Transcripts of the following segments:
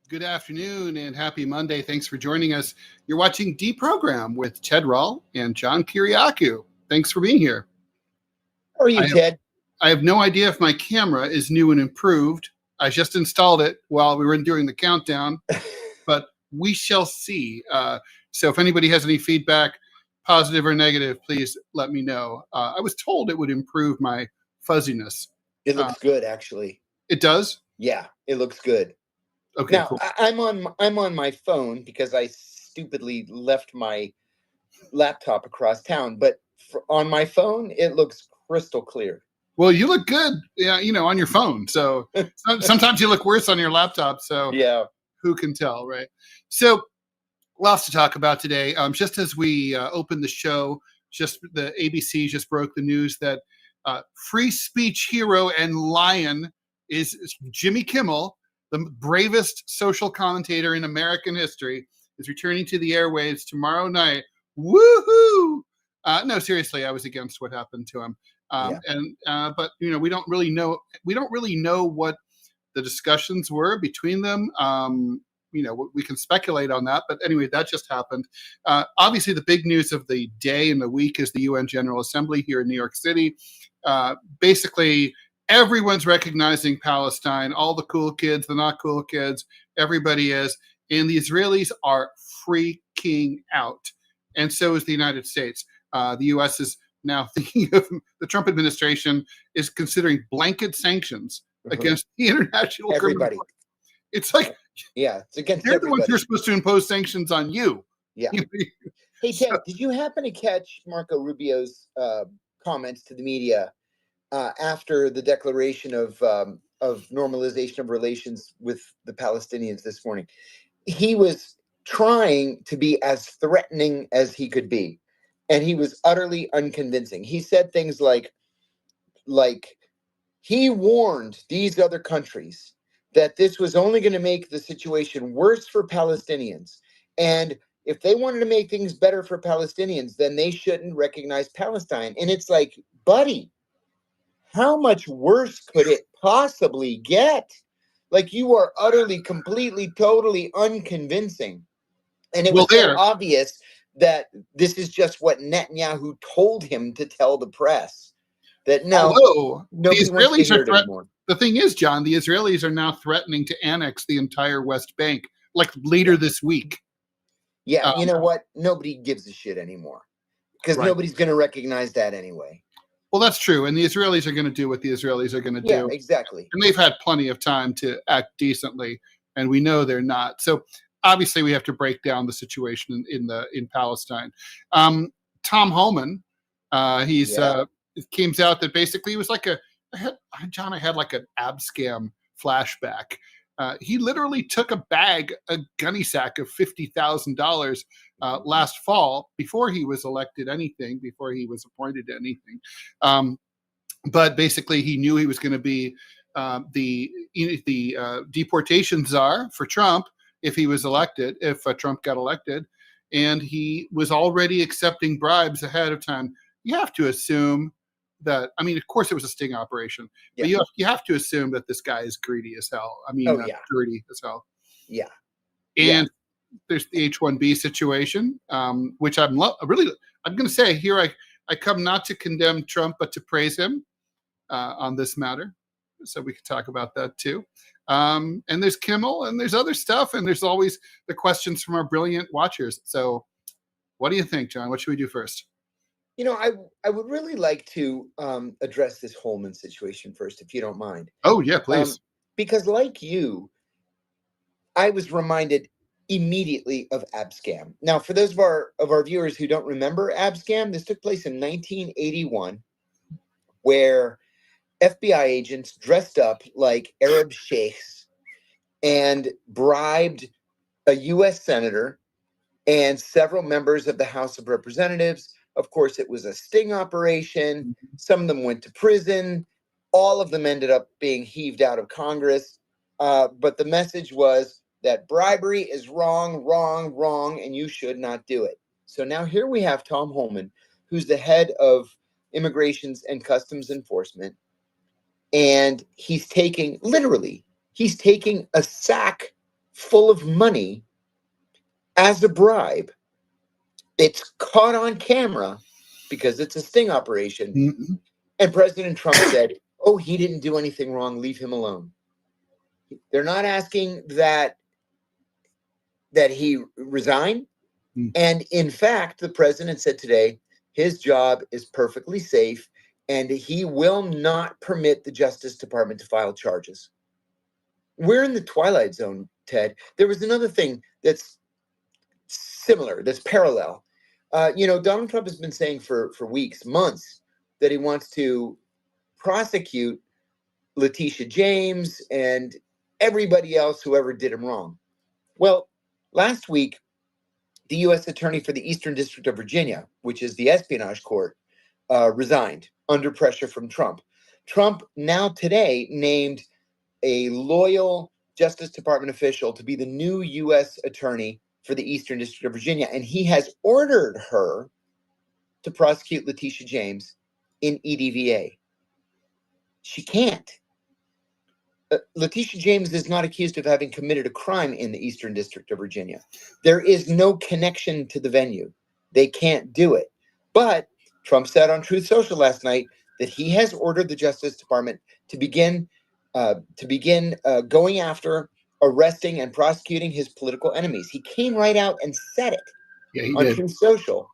Good afternoon and happy Monday. Thanks for joining us. You're watching DeProgram with Ted Rall and John Kiriakou. Thanks for being here. How are you, Ted? I have no idea if my camera is new and improved. I just installed it while we were doing the countdown, but we shall see. So if anybody has any feedback, positive or negative, please let me know. I was told it would improve my fuzziness. It looks good, actually. It does? Yeah, it looks good. Okay, now, cool. I'm on my phone because I stupidly left my laptop across town, but on my phone, it looks crystal clear. Well, you look good, on your phone. So sometimes you look worse on your laptop. So yeah, who can tell, right? So lots to talk about today. Just as we opened the show, the ABC just broke the news that free speech hero and lion is Jimmy Kimmel, the bravest social commentator in American history, is returning to the airwaves tomorrow night. Woohoo! No, seriously, I was against what happened to him. But we don't really know what the discussions were between them. We can speculate on that, but anyway, that just happened. Obviously, the big news of the day and the week is the UN General Assembly here in New York City. Basically, everyone's recognizing Palestine, all the cool kids, the not cool kids, everybody is, and the Israelis are freaking out. And so is the United States. The U.S. is now thinking of, the Trump administration is considering blanket sanctions against the international everybody. Criminal. It's like, it's against they're everybody. the ones who are supposed to impose sanctions on you. Yeah. Hey, Ted, did you happen to catch Marco Rubio's comments to the media after the declaration of normalization of relations with the Palestinians this morning? He was trying to be as threatening as he could be, and he was utterly unconvincing. He said things like he warned these other countries that this was only going to make the situation worse for Palestinians, and if they wanted to make things better for Palestinians, then they shouldn't recognize Palestine. And it's like, buddy, how much worse could it possibly get? Like, you are utterly, completely, totally unconvincing. And it was so obvious that this is just what Netanyahu told him to tell the press. That no, nobody the Israelis wants to hear it anymore. The thing is, John, the Israelis are now threatening to annex the entire West Bank, like later this week. Yeah, you know what? Nobody gives a shit anymore because nobody's going to recognize that anyway. Well, that's true. And the Israelis are going to do what the Israelis are going to do. Yeah, exactly. And they've had plenty of time to act decently, and we know they're not. So obviously we have to break down the situation in Palestine. Tom Honan, it came out that basically it was like I had like an abscam flashback. He literally took a gunny sack of $50,000 last fall before he was elected anything, before he was appointed to anything. But basically, he knew he was going to be the deportation czar for Trump if he was elected, if Trump got elected, and he was already accepting bribes ahead of time. You have to assume that, I mean, of course it was a sting operation, but you have to assume that this guy is greedy as hell. I mean, dirty as hell. Yeah. And there's the H-1B situation, which I'm going to say here, I come not to condemn Trump, but to praise him on this matter. So we could talk about that too. And there's Kimmel and there's other stuff. And there's always the questions from our brilliant watchers. So what do you think, John? What should we do first? You know, I would really like to address this Holman situation first, if you don't mind. Oh, yeah, please. Because like you, I was reminded immediately of Abscam. Now, for those of our viewers who don't remember Abscam, this took place in 1981, where FBI agents dressed up like Arab sheikhs and bribed a U.S. senator and several members of the House of Representatives. Of course, it was a sting operation. Some of them went to prison. All of them ended up being heaved out of Congress. But the message was that bribery is wrong, wrong, wrong, and you should not do it. So now here we have Tom Honan, who's the head of Immigrations and Customs Enforcement. And he's taking a sack full of money as a bribe. It's caught on camera because it's a sting operation. Mm-hmm. And President Trump said, oh, he didn't do anything wrong. Leave him alone. They're not asking that he resign. Mm. And in fact, the president said today, his job is perfectly safe and he will not permit the Justice Department to file charges. We're in the twilight zone, Ted. There was another thing that's similar, that's parallel. Donald Trump has been saying for weeks, months, that he wants to prosecute Letitia James and everybody else who ever did him wrong. Well, last week, the U.S. Attorney for the Eastern District of Virginia, which is the espionage court, resigned under pressure from Trump. Trump now today named a loyal Justice Department official to be the new U.S. Attorney for the Eastern District of Virginia, and he has ordered her to prosecute Letitia James in EDVA. She can't. Letitia James is not accused of having committed a crime in the Eastern District of Virginia. There is no connection to the venue. They can't do it. But Trump said on Truth Social last night that he has ordered the Justice Department to begin going after, arresting, and prosecuting his political enemies. He came right out and said it on Truth Social.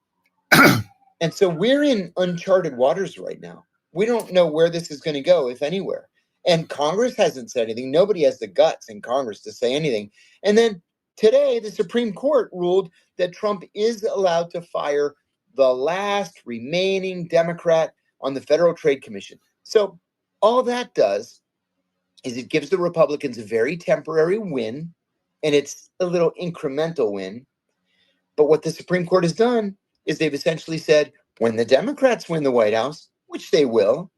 And so we're in uncharted waters right now. We don't know where this is going to go, if anywhere. And Congress hasn't said anything. Nobody has the guts in Congress to say anything. And then today, the Supreme Court ruled that Trump is allowed to fire the last remaining Democrat on the Federal Trade Commission. So all that does is it gives the Republicans a very temporary win, and it's a little incremental win. But what the Supreme Court has done is they've essentially said, when the Democrats win the White House, which they will,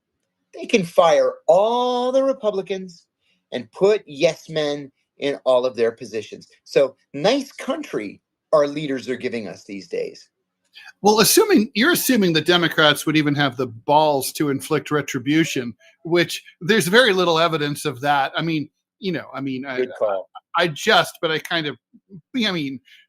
they can fire all the Republicans and put yes men in all of their positions. So nice country our leaders are giving us these days. Well, you're assuming the Democrats would even have the balls to inflict retribution, which there's very little evidence of that. Good call.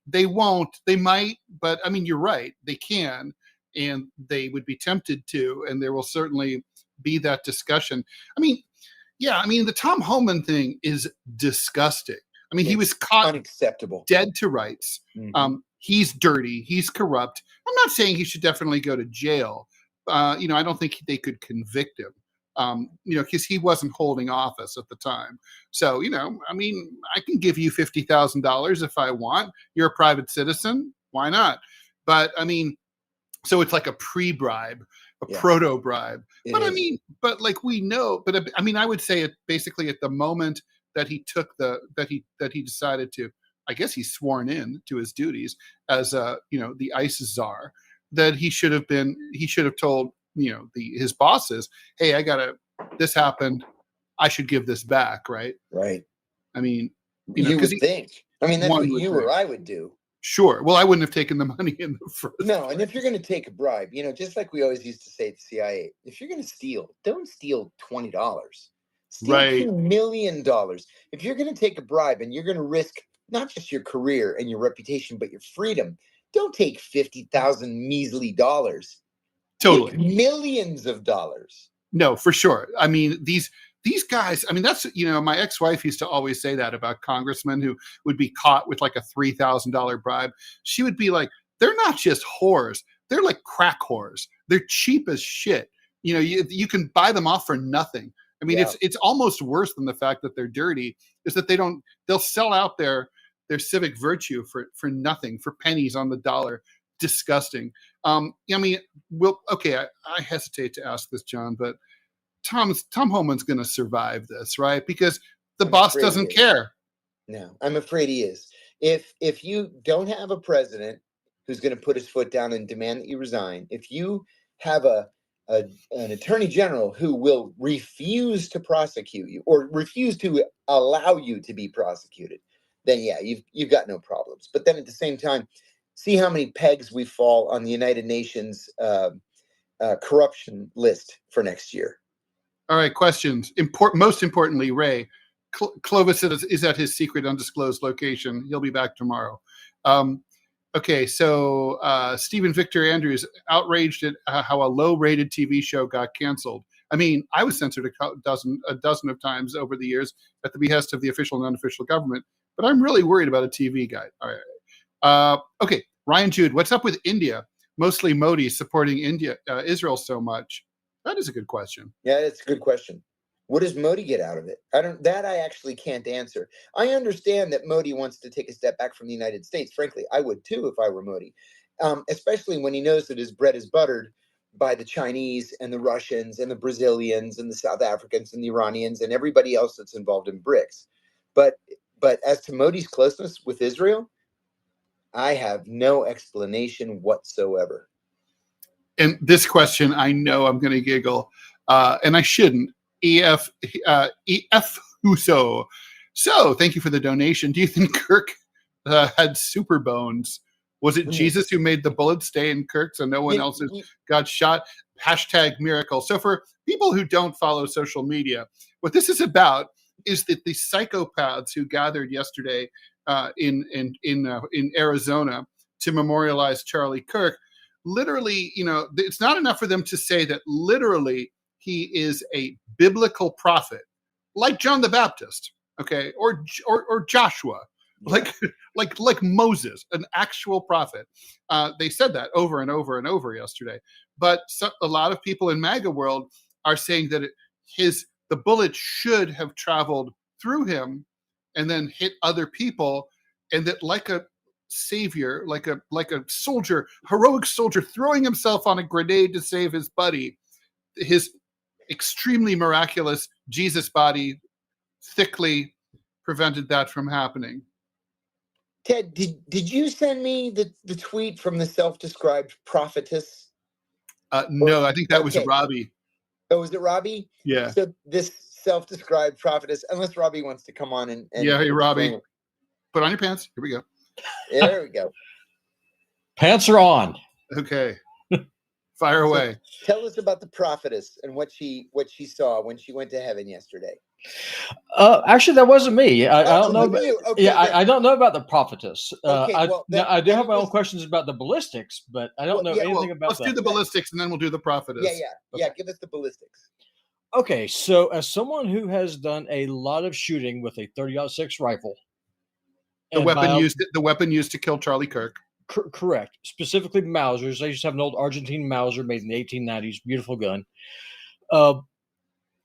They won't, they might, but you're right. They can, and they would be tempted to, and there will certainly be that discussion. The Tom Honan thing is disgusting. He was caught unacceptable, dead to rights. Mm-hmm. He's dirty. He's corrupt. I'm not saying he should definitely go to jail. I don't think they could convict him. Because he wasn't holding office at the time. So, I can give you $50,000 if I want. You're a private citizen. Why not? But so it's like a pre-bribe, proto-bribe. But we know. But I would say it basically at the moment that he took that he decided to. I guess he's sworn in to his duties as the ICE czar. That he should have told his bosses, hey, this happened. I should give this back, right? Right. You would think. That's what you or I would do. Sure. Well, I wouldn't have taken the money in the first. No, and if you're going to take a bribe, just like we always used to say at the CIA, if you're going to steal, don't steal $20. Steal right. $2 million. If you're going to take a bribe and you're going to risk not just your career and your reputation, but your freedom, don't take $50,000 measly dollars. Totally. Take millions of dollars. No, for sure. These guys, that's, my ex-wife used to always say that about congressmen who would be caught with like a $3,000 bribe. She would be like, they're not just whores. They're like crack whores. They're cheap as shit. You can buy them off for nothing. It's almost worse than the fact that they're dirty is that they'll sell out their civic virtue for nothing, for pennies on the dollar. Disgusting. I hesitate to ask this, John, but Tom Homan's going to survive this, right? Because the boss doesn't care. No, I'm afraid he is. If you don't have a president who's going to put his foot down and demand that you resign, if you have an attorney general who will refuse to prosecute you or refuse to allow you to be prosecuted, then you've got no problems. But then at the same time, see how many pegs we fall on the United Nations corruption list for next year. All right, questions. Most importantly, Ray, Clovis is at his secret undisclosed location. He'll be back tomorrow. Okay, so Stephen Victor Andrews outraged at how a low-rated TV show got canceled. I mean, I was censored a dozen of times over the years at the behest of the official and unofficial government, but I'm really worried about a TV guide. All right. Okay, Ryan Jude, what's up with India? Mostly Modi supporting Israel so much. That is a good question. Yeah, it's a good question. What does Modi get out of it? I actually can't answer. I understand that Modi wants to take a step back from the United States. Frankly, I would too if I were Modi, especially when he knows that his bread is buttered by the Chinese and the Russians and the Brazilians and the South Africans and the Iranians and everybody else that's involved in BRICS. But as to Modi's closeness with Israel, I have no explanation whatsoever. And this question, I know I'm going to giggle, and I shouldn't. EF Huso. So, thank you for the donation. Do you think Kirk had super bones? Was it Jesus who made the bullet stay in Kirk so no one else got shot? Hashtag miracle. So, for people who don't follow social media, what this is about is that the psychopaths who gathered yesterday in Arizona to memorialize Charlie Kirk, literally, it's not enough for them to say that literally he is a biblical prophet, like John the Baptist, okay, or Joshua, like Moses, an actual prophet. They said that over and over and over yesterday. But a lot of people in MAGA world are saying that the bullet should have traveled through him and then hit other people, and that like a savior, like a soldier, heroic soldier throwing himself on a grenade to save his buddy, his extremely miraculous Jesus body thickly prevented that from happening. Ted, did you send me the tweet from the self-described prophetess? No, I think that was Robbie. Oh, was it Robbie? Yeah. So this self-described prophetess, unless Robbie wants to come on and yeah, hey Robbie, put on your pants. Here we go. There we go. Pants are on. Okay. Fire away. So tell us about the prophetess and what she saw when she went to heaven yesterday. Actually, that wasn't me. I don't know. Okay, I don't know about the prophetess. I do have my own questions questions about the ballistics, but I don't know anything about that. Let's do the ballistics and then we'll do the prophetess. Yeah. Give us the ballistics. Okay, so as someone who has done a lot of shooting with a 30-06 rifle, the weapon used to kill Charlie Kirk. Correct. Specifically Mausers. I used to have an old Argentine Mauser made in the 1890s. Beautiful gun.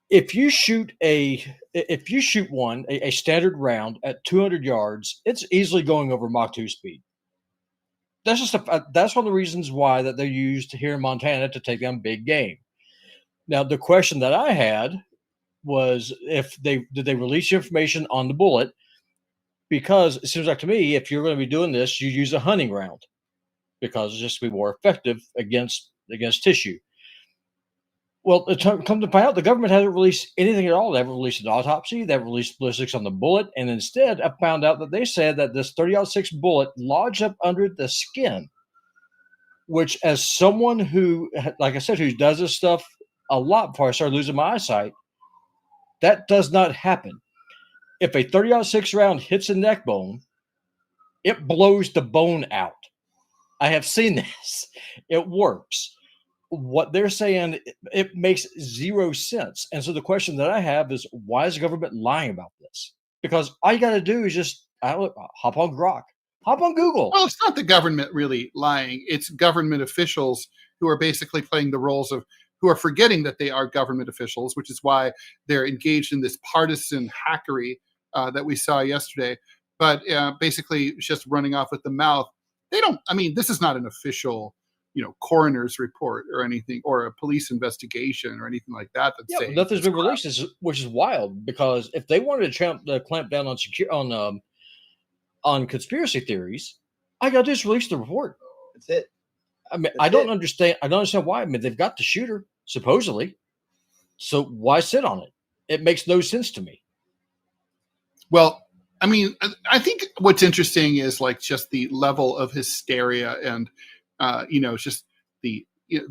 If you shoot a standard round at 200 yards, it's easily going over Mach 2 speed. That's one of the reasons why that they're used here in Montana to take down big game. Now, the question that I had was did they release information on the bullet? Because it seems like to me, if you're going to be doing this, you use a hunting round because it's just to be more effective against tissue. Well, come to find out, the government hasn't released anything at all. They haven't released an autopsy. They haven't released ballistics on the bullet. And instead, I found out that they said that this 30-06 bullet lodged up under the skin, which as someone who, like I said, who does this stuff a lot before I started losing my eyesight, that does not happen. If a 30-06 round hits a neck bone, it blows the bone out. I have seen this. It works. What they're saying, it makes zero sense. And so the question that I have is, why is the government lying about this? Because all you got to do is just hop on Grok, hop on Google. Well, it's not the government really lying. It's government officials who are basically playing the roles of, who are forgetting that they are government officials, which is why they're engaged in this partisan hackery that we saw yesterday. But basically just running off with the mouth. This is not an official, coroner's report or anything, or a police investigation or anything like that. Nothing's been released, which is wild, because if they wanted to clamp down on conspiracy theories, I got to just release the report. That's it. I don't understand why. They've got the shooter supposedly, so why sit on it? It makes no sense to me. Well, I think what's interesting is just the level of hysteria and, just the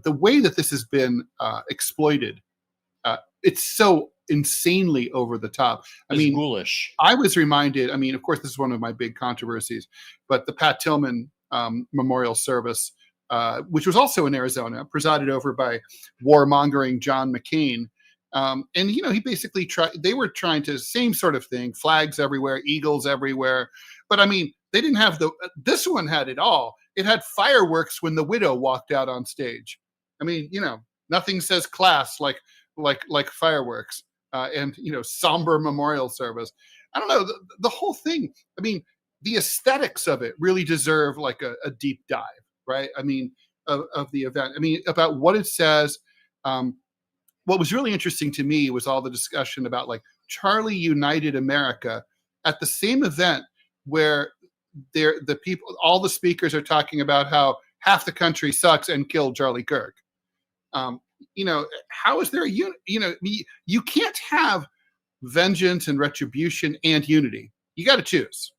way that this has been exploited. It's so insanely over the top. I It's mean, ghoulish. I was reminded, I mean, of course, this is one of my big controversies, but the Pat Tillman memorial service, which was also in Arizona, presided over by warmongering John McCain. And, you know, he basically they were trying to, same sort of thing, flags everywhere, eagles everywhere. But I mean, they didn't have this one had it all. It had fireworks when the widow walked out on stage. I mean, you know, nothing says class like fireworks and, you know, somber memorial service. I don't know, the whole thing. I mean, the aesthetics of it really deserve like a deep dive, right? I mean, of the event. I mean, about what it says. What was really interesting to me was all the discussion about like Charlie United America at the same event where the people, all the speakers are talking about how half the country sucks and killed Charlie Kirk. You know, how is there you know, you can't have vengeance and retribution and unity. You got to choose.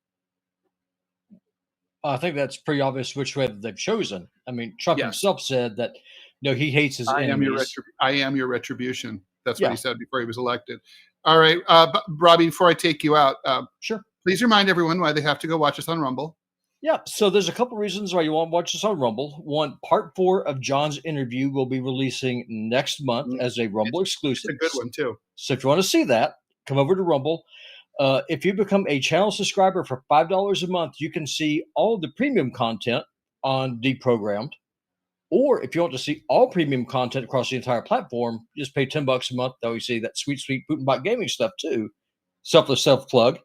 I think that's pretty obvious which way that they've chosen. I mean, Trump Yes. himself said that, you know, he hates his enemies. I am your retribution. That's Yeah. what he said before he was elected. All right, Robbie, before I take you out, Sure. please remind everyone why they have to go watch us on Rumble. Yeah, so there's a couple reasons why you want to watch this on Rumble. One, part 4 of John's interview will be releasing next month as a Rumble exclusive. It's a good one too. So if you want to see that, come over to Rumble. If you become a channel subscriber for $5 a month, you can see all of the premium content on DeProgrammed. Or if you want to see all premium content across the entire platform, just pay $10 a month. Though you see that sweet Putinbot gaming stuff too. Selfless self-plug.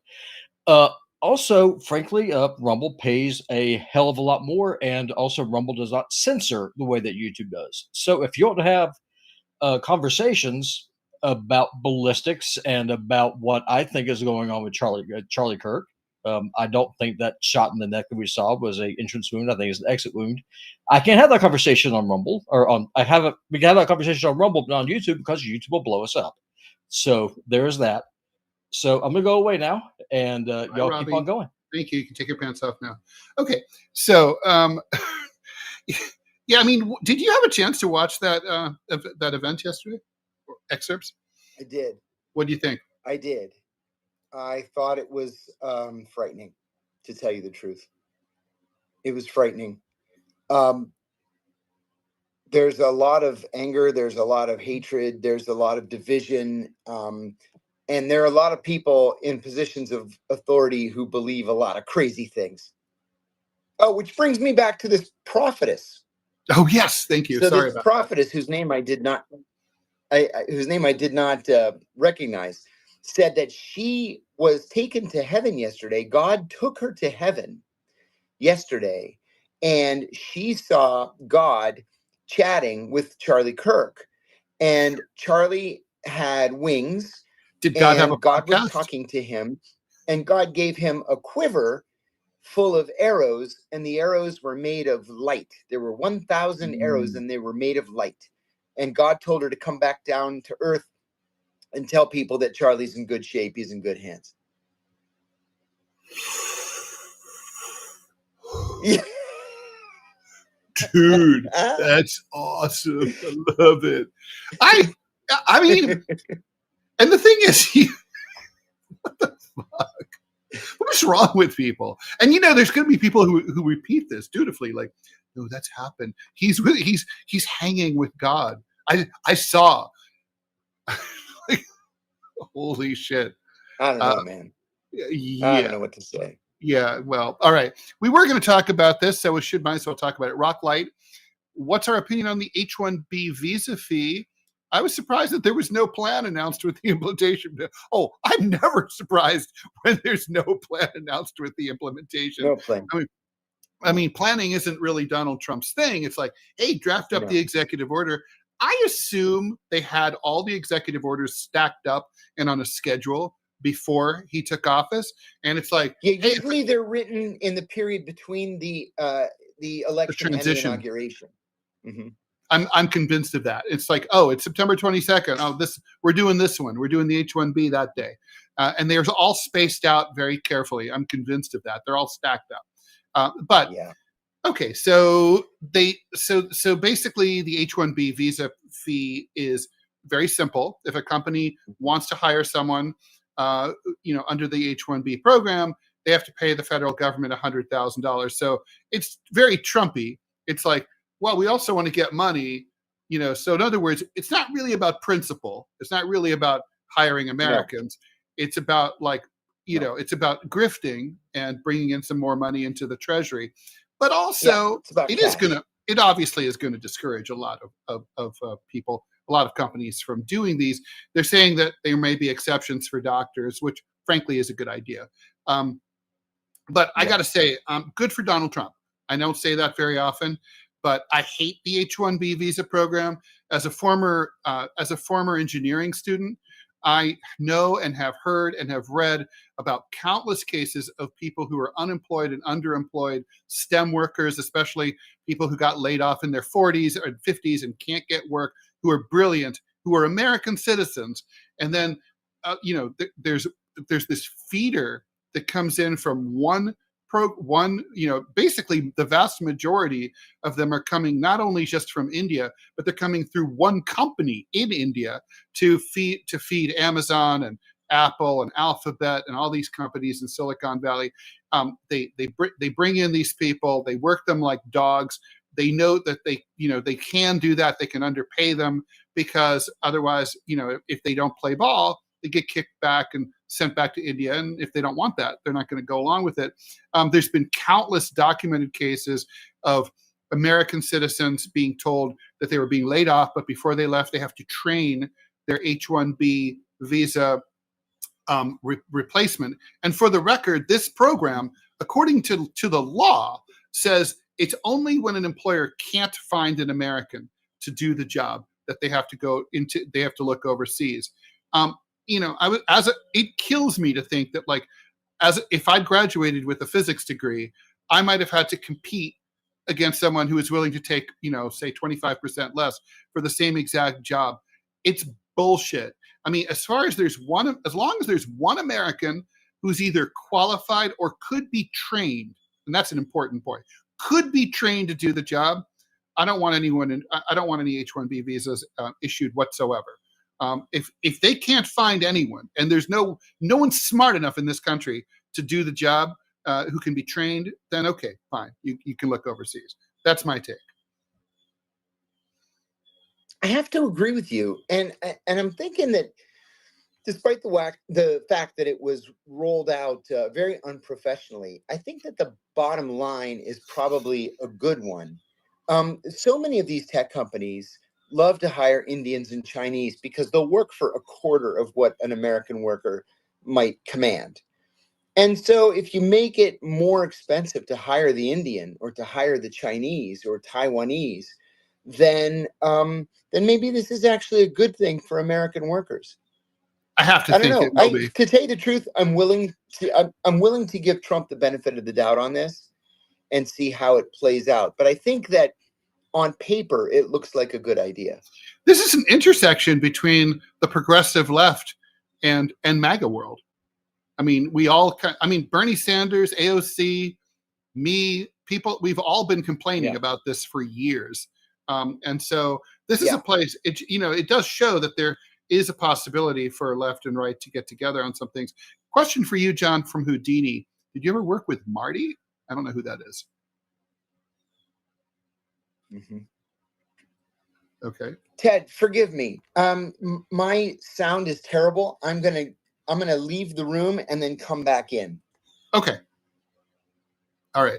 Also, frankly, Rumble pays a hell of a lot more, and also Rumble does not censor the way that YouTube does. So if you want to have conversations about ballistics and about what I think is going on with Charlie Kirk, I don't think that shot in the neck that we saw was an entrance wound. I think it's an exit wound. I can't have that conversation on Rumble, or we can have that conversation on Rumble, but not on YouTube, because YouTube will blow us up. So there's that. So I'm gonna go away now, and y'all Robbie. keep on going. Thank you. You can take your pants off now. Okay. So, yeah, I mean, did you have a chance to watch that event yesterday? Or excerpts? I did. What do you think? I did. I thought it was frightening, to tell you the truth. It was frightening. There's a lot of anger. There's a lot of hatred. There's a lot of division. And there are a lot of people in positions of authority who believe a lot of crazy things. Oh, which brings me back to this prophetess. Oh, yes. Thank you. So Sorry this about prophetess, whose name I did not recognize, said that she was taken to heaven yesterday. God took her to heaven yesterday, and she saw God chatting with Charlie Kirk. And Charlie had wings. Did God have a God podcast? was talking to him, and God gave him a quiver full of arrows, and the arrows were made of light. There were 1,000 arrows, and they were made of light. And God told her to come back down to earth and tell people that Charlie's in good shape. He's in good hands. Yeah. Dude, that's awesome. I love it. I mean, and the thing is, what the fuck? What's wrong with people? And you know, there's going to be people who repeat this dutifully, like, no, that's happened. He's hanging with God. I saw. Like, holy shit! I don't know, man. Yeah. I don't know what to say. Yeah. Well, all right. We were going to talk about this, so we might as well talk about it. Rocklight, what's our opinion on the H-1B visa fee? I was surprised that there was no plan announced with the implementation. Oh, I'm never surprised when there's no plan announced with the implementation. No plan. I mean, planning isn't really Donald Trump's thing. It's like, hey, draft up the executive order. I assume they had all the executive orders stacked up and on a schedule before he took office. And it's like, yeah, usually they're written in the period between the election and the inauguration. Mm-hmm. I'm convinced of that. It's like, oh, it's September 22nd. Oh, we're doing this one. We're doing the H-1B that day. And they're all spaced out very carefully. I'm convinced of that. They're all stacked up. But yeah. Okay, so basically the H-1B visa fee is very simple. If a company wants to hire someone, under the H-1B program, they have to pay the federal government $100,000. So it's very Trumpy. It's like, well, we also want to get money, So in other words, it's not really about principle. It's not really about hiring Americans. No. It's about it's about grifting and bringing in some more money into the treasury. But also, it obviously is going to discourage a lot of people, a lot of companies from doing these. They're saying that there may be exceptions for doctors, which frankly is a good idea. But I got to say, good for Donald Trump. I don't say that very often, but I hate the H-1B visa program. As a former engineering student, I know and have heard and have read about countless cases of people who are unemployed and underemployed, STEM workers, especially people who got laid off in their 40s or 50s and can't get work, who are brilliant, who are American citizens. And then, there's this feeder that comes in from basically the vast majority of them are coming not only just from India, but they're coming through one company in India to feed Amazon and Apple and Alphabet and all these companies in Silicon Valley. They bring in these people, they work them like dogs. They know that they can do that. They can underpay them because otherwise, if they don't play ball, they get kicked back and sent back to India. And if they don't want that, they're not going to go along with it. There's been countless documented cases of American citizens being told that they were being laid off, but before they left, they have to train their H-1B visa replacement. And for the record, this program, according to the law, says it's only when an employer can't find an American to do the job that they have to look overseas. It kills me to think that if I graduated with a physics degree, I might have had to compete against someone who is willing to take, say 25% less for the same exact job. It's bullshit. I mean, as long as there's one American who's either qualified or could be trained, and that's an important point, could be trained to do the job, I don't want any H-1B visas issued whatsoever. If they can't find anyone, and there's no one smart enough in this country to do the job who can be trained, then okay, fine, you can look overseas. That's my take. I have to agree with you, and I'm thinking that despite the fact that it was rolled out very unprofessionally, I think that the bottom line is probably a good one. So many of these tech companies love to hire Indians and Chinese because they'll work for a quarter of what an American worker might command. And so if you make it more expensive to hire the Indian or to hire the Chinese or Taiwanese, then maybe this is actually a good thing for American workers. I don't know. To tell you the truth, I'm willing to give Trump the benefit of the doubt on this and see how it plays out. But I think that on paper, it looks like a good idea. This is an intersection between the progressive left and MAGA world. I mean, Bernie Sanders, AOC, me, people, we've all been complaining about this for years. And so this is a place, it does show that there is a possibility for left and right to get together on some things. Question for you, John, from Houdini. Did you ever work with Marty? I don't know who that is. Mm-hmm. Okay. Ted, forgive me. My sound is terrible. I'm gonna leave the room and then come back in. Okay. All right.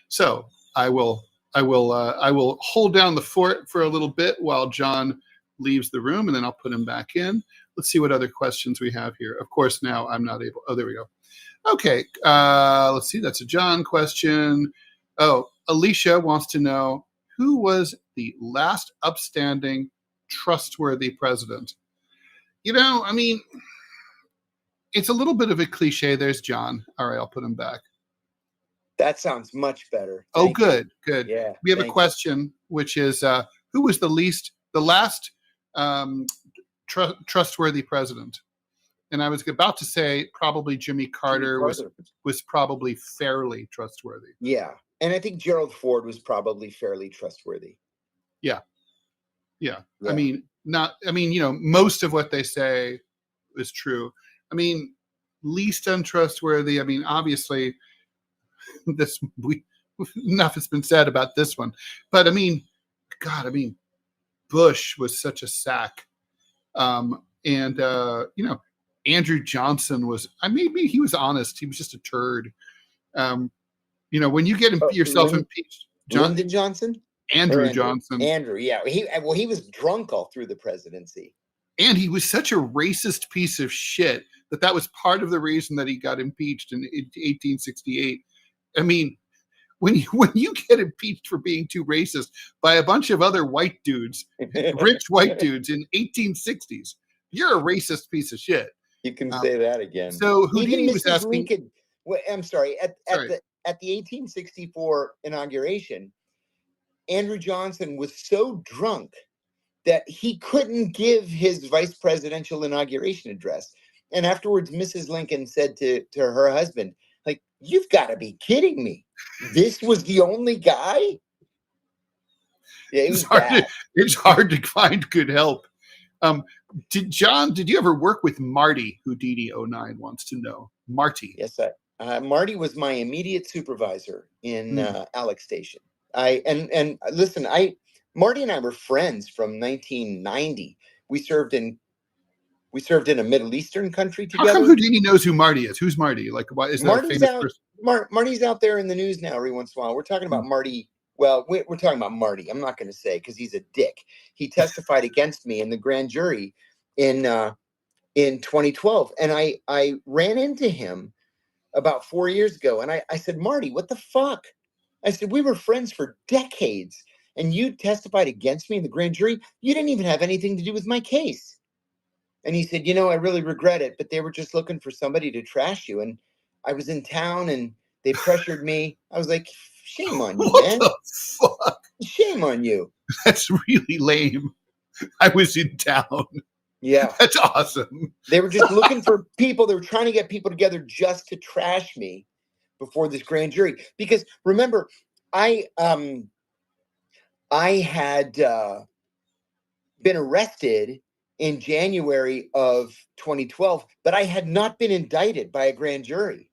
So I will hold down the fort for a little bit while John leaves the room, and then I'll put him back in. Let's see what other questions we have here. Of course, now I'm not able. Oh, there we go. Okay. Let's see. That's a John question. Oh, Alicia wants to know, who was the last upstanding, trustworthy president? I mean, it's a little bit of a cliche. There's John. All right, I'll put him back. That sounds much better. Thank you. Good. Yeah. We have a question, which is, who was the last trustworthy president? And I was about to say probably Jimmy Carter was probably fairly trustworthy. Yeah. And I think Gerald Ford was probably fairly trustworthy. Yeah. I mean, most of what they say is true. I mean, least untrustworthy. I mean, obviously, enough has been said about this one, but I mean, God, I mean, Bush was such a sack, and Andrew Johnson was. Maybe he was honest. He was just a turd. When you get yourself impeached, Lyndon Johnson, Andrew Johnson, yeah, he was drunk all through the presidency. And he was such a racist piece of shit that was part of the reason that he got impeached in 1868. I mean, when you get impeached for being too racist by a bunch of other white dudes, rich white dudes in 1860s, you're a racist piece of shit. You can say that again. So Houdini was asking. Lincoln, I'm sorry. At the 1864 inauguration, Andrew Johnson was so drunk that he couldn't give his vice presidential inauguration address. And afterwards, Mrs. Lincoln said to her husband, like, "You've got to be kidding me. This was the only guy?" Yeah, it's hard to find good help. Did you ever work with Marty? Houdini 09 wants to know. Marty. Yes, Marty was my immediate supervisor in Alex Station. Marty and I were friends from 1990. We served in a Middle Eastern country together. How come Houdini knows who Marty is? Who's Marty? Like, why is that a famous person? Marty's out there in the news now every once in a while. We're talking about Marty. Well, we're talking about Marty. I'm not going to say because he's a dick. He testified against me in the grand jury in 2012, and I ran into him about 4 years ago, and I said, "Marty, what the fuck?" I said, "We were friends for decades, and you testified against me in the grand jury. You didn't even have anything to do with my case." And he said, "I really regret it, but they were just looking for somebody to trash you. And I was in town and they pressured me." I was like, "Shame on you, man. What the fuck? Shame on you." That's really lame. I was in town. Yeah. That's awesome. They were just looking for people. They were trying to get people together just to trash me before this grand jury. Because remember, I had been arrested in January of 2012, but I had not been indicted by a grand jury.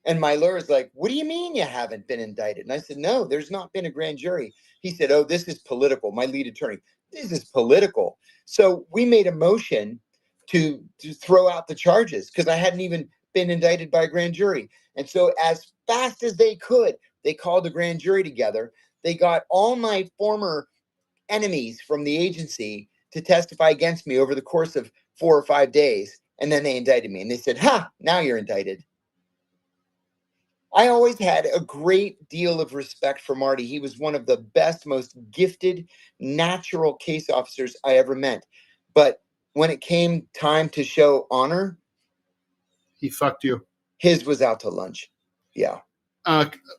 And my lawyer's like, "What do you mean you haven't been indicted?" And I said, "No, there's not been a grand jury." He said, "Oh, this is political." My lead attorney, "This is political." So we made a motion to throw out the charges because I hadn't even been indicted by a grand jury. And so as fast as they could, they called the grand jury together. They got all my former enemies from the agency to testify against me over the course of 4 or 5 days. And then they indicted me. And they said, "Ha, now you're indicted." I always had a great deal of respect for Marty. He was one of the best, most gifted, natural case officers I ever met. But when it came time to show honor, he fucked you. His was out to lunch. Yeah.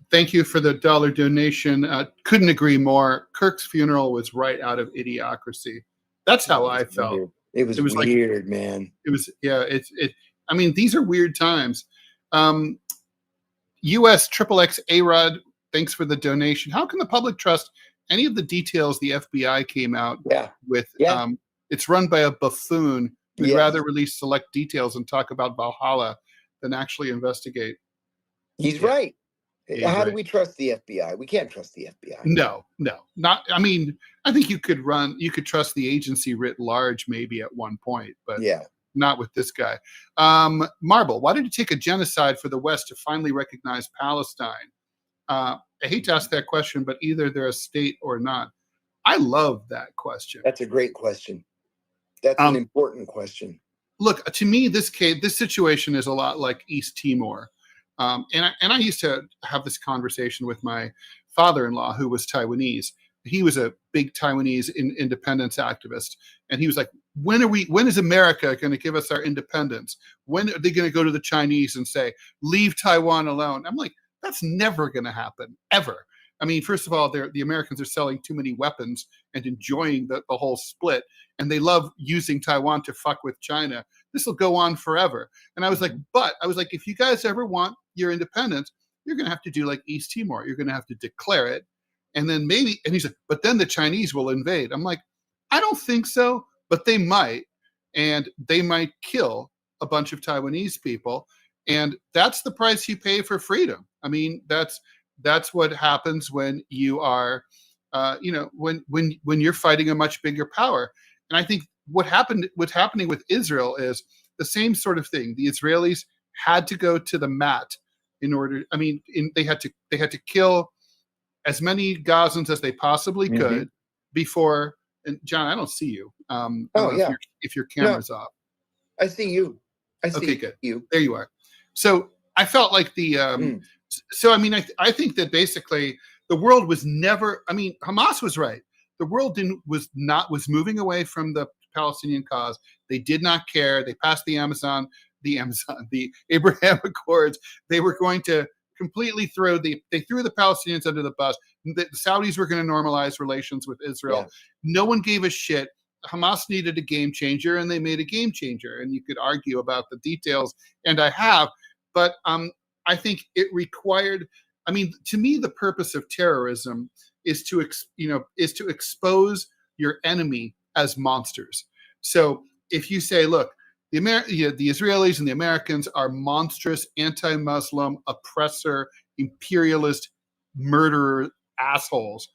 Thank you for the $1 donation. Couldn't agree more. Kirk's funeral was right out of Idiocracy. That's how I felt. Weird. It was weird, man. It was, yeah. I mean, these are weird times. US XXX A-Rod, thanks for the donation. How can the public trust any of the details the FBI came out with? Yeah. It's run by a buffoon. We'd rather release select details and talk about Valhalla than actually investigate. He's right. How do we trust the FBI? We can't trust the FBI. No. Not. I mean, I think you could trust the agency writ large maybe at one point, but not with this guy. Marble, why did it take a genocide for the West to finally recognize Palestine? I hate to ask that question, but either they're a state or not. I love that question. That's a great question. That's an important question. Look, to me, this situation is a lot like East Timor. And I used to have this conversation with my father-in-law, who was Taiwanese. He was a big Taiwanese independence activist, and he was like, "When is America going to give us our independence? When are they going to go to the Chinese and say, 'Leave Taiwan alone'?" I'm like, that's never going to happen, ever. I mean, first of all, the Americans are selling too many weapons and enjoying the whole split, and they love using Taiwan to fuck with China. This will go on forever. And I was like, if you guys ever want your independence, you're going to have to do like East Timor. You're going to have to declare it. And then maybe, and he said, but then the Chinese will invade. I'm like, I don't think so, but they might, and they might kill a bunch of Taiwanese people, and that's the price you pay for freedom. I mean, that's what happens when you are, when you're fighting a much bigger power. And I think what's happening with Israel is the same sort of thing. The Israelis had to go to the mat in order. I mean, they had to kill as many Gazans as they possibly could before. And John, I don't see you. I don't know if your camera's off. I see you. Okay, good. You. There you are. So I felt like so I mean, I think that basically the world was never. I mean, Hamas was right. The world was moving away from the Palestinian cause. They did not care. They passed the Abraham Accords. They were going to completely threw the Palestinians under the bus. The Saudis were going to normalize relations with Israel. Yeah. No one gave a shit. Hamas needed a game changer, and they made a game changer. And you could argue about the details, and I have, but I think it required. I mean, to me, the purpose of terrorism is to expose your enemy as monsters. So if you say, look, the Israelis and the Americans are monstrous, anti-Muslim, oppressor, imperialist, murderer assholes,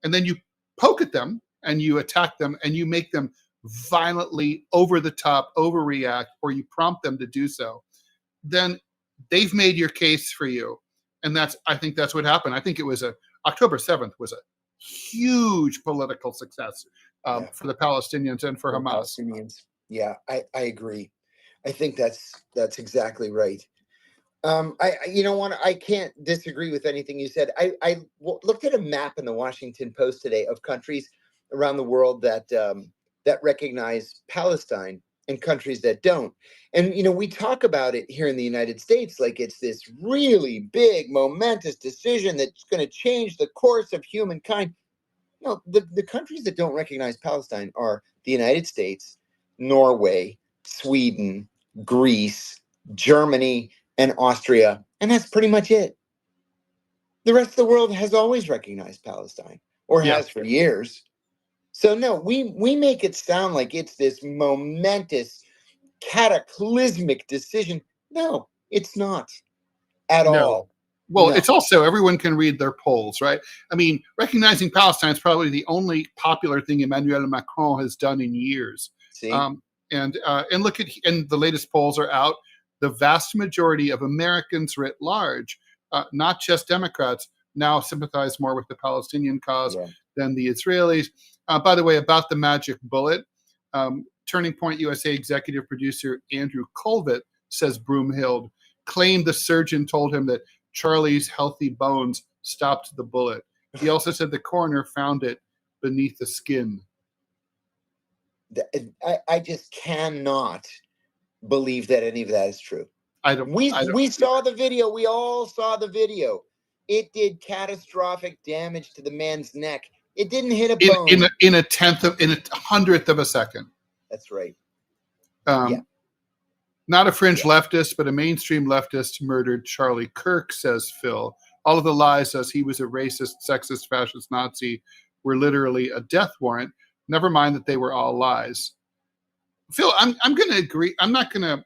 and then you poke at them and you attack them and you make them violently over the top, overreact, or you prompt them to do so, then they've made your case for you. And I think that's what happened. I think it was October 7th was a huge political success for the Palestinians and for Hamas. Palestinians. Yeah, I agree. I think that's exactly right. I can't disagree with anything you said. I looked at a map in the Washington Post today of countries around the world that recognize Palestine and countries that don't. And, we talk about it here in the United States like it's this really big, momentous decision that's going to change the course of humankind. No, the countries that don't recognize Palestine are the United States, Norway, Sweden, Greece, Germany, and Austria. And that's pretty much it. The rest of the world has always recognized Palestine, or has for years. So no, we make it sound like it's this momentous, cataclysmic decision. No, it's not at all. Well, it's also, everyone can read their polls, right? I mean, recognizing Palestine is probably the only popular thing Emmanuel Macron has done in years. See? And look at, and the latest polls are out. The vast majority of Americans writ large, not just Democrats, now sympathize more with the Palestinian cause than the Israelis. By the way, about the magic bullet, Turning Point USA executive producer Andrew Colvett says Broomhild claimed the surgeon told him that Charlie's healthy bones stopped the bullet. He also said the coroner found it beneath the skin. I just cannot believe that any of that is true. We saw the video. We all saw the video. It did catastrophic damage to the man's neck. It didn't hit a bone in a 100th of a second. That's right. Not a fringe leftist, but a mainstream leftist murdered Charlie Kirk, says Phil. All of the lies, says he was a racist, sexist, fascist Nazi, were literally a death warrant. Never mind that they were all lies. Phil, I'm going to agree. I'm not going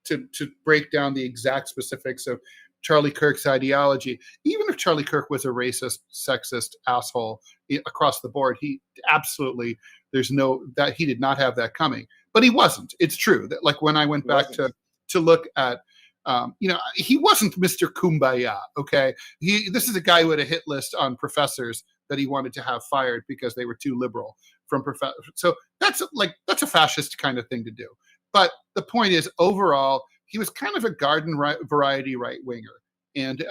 to break down the exact specifics of Charlie Kirk's ideology. Even if Charlie Kirk was a racist, sexist asshole across the board, he absolutely, he did not have that coming. But he wasn't. It's true that, like, when I went back to look at, he wasn't Mr. Kumbaya. Okay, this is a guy who had a hit list on professors that he wanted to have fired because they were too liberal from professors. So that's a fascist kind of thing to do. But the point is, overall, he was kind of a garden variety right winger, and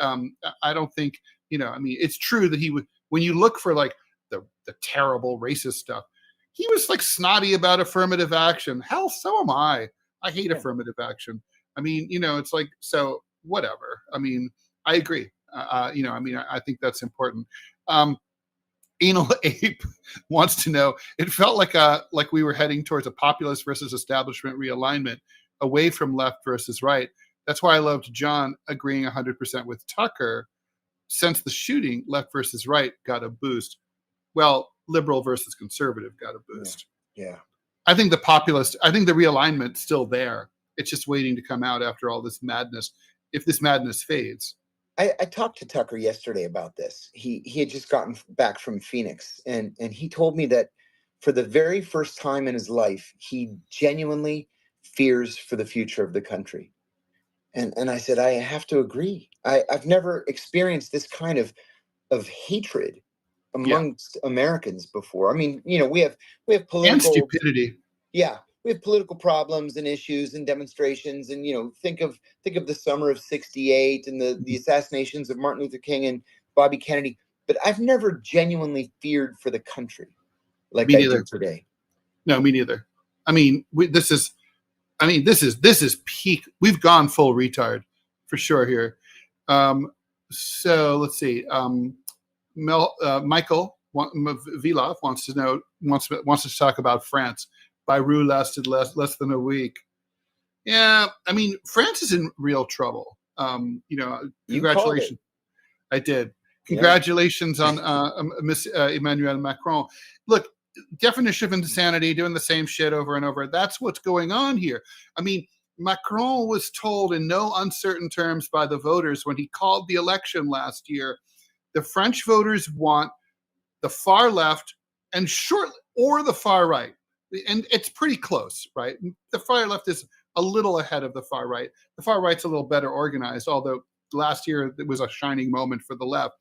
I don't think it's true that he would. When you look for like the terrible racist stuff, he was like snotty about affirmative action. Hell, so am I. I hate affirmative action. I mean, it's like, so whatever. I mean, I agree. I think that's important. Anal Ape wants to know, it felt like we were heading towards a populist versus establishment realignment, away from left versus right. That's why I loved John agreeing 100% with Tucker. Since the shooting, left versus right got a boost. Well, liberal versus conservative got a boost. Yeah. I think the realignment's still there. It's just waiting to come out after all this madness, if this madness fades. I talked to Tucker yesterday about this. He had just gotten back from Phoenix, and he told me that for the very first time in his life, he genuinely fears for the future of the country. And I said, I have to agree. I've never experienced this kind of hatred amongst Americans before. I mean, we have political and stupidity. Yeah, we have political problems and issues and demonstrations, and think of the summer of '68 and the assassinations of Martin Luther King and Bobby Kennedy. But I've never genuinely feared for the country like I do today. No, me neither. I mean, this is peak. We've gone full retard for sure here. So let's see. Michael Vilov wants to talk about France. Bayrou lasted less than a week. Yeah, I mean, France is in real trouble. Congratulations. I did. Congratulations on Miss Emmanuel Macron. Look, definition of insanity, doing the same shit over and over. That's what's going on here. I mean, Macron was told in no uncertain terms by the voters when he called the election last year, the French voters want the far left or the far right. And it's pretty close, right? The far left is a little ahead of the far right. The far right's a little better organized, although last year it was a shining moment for the left.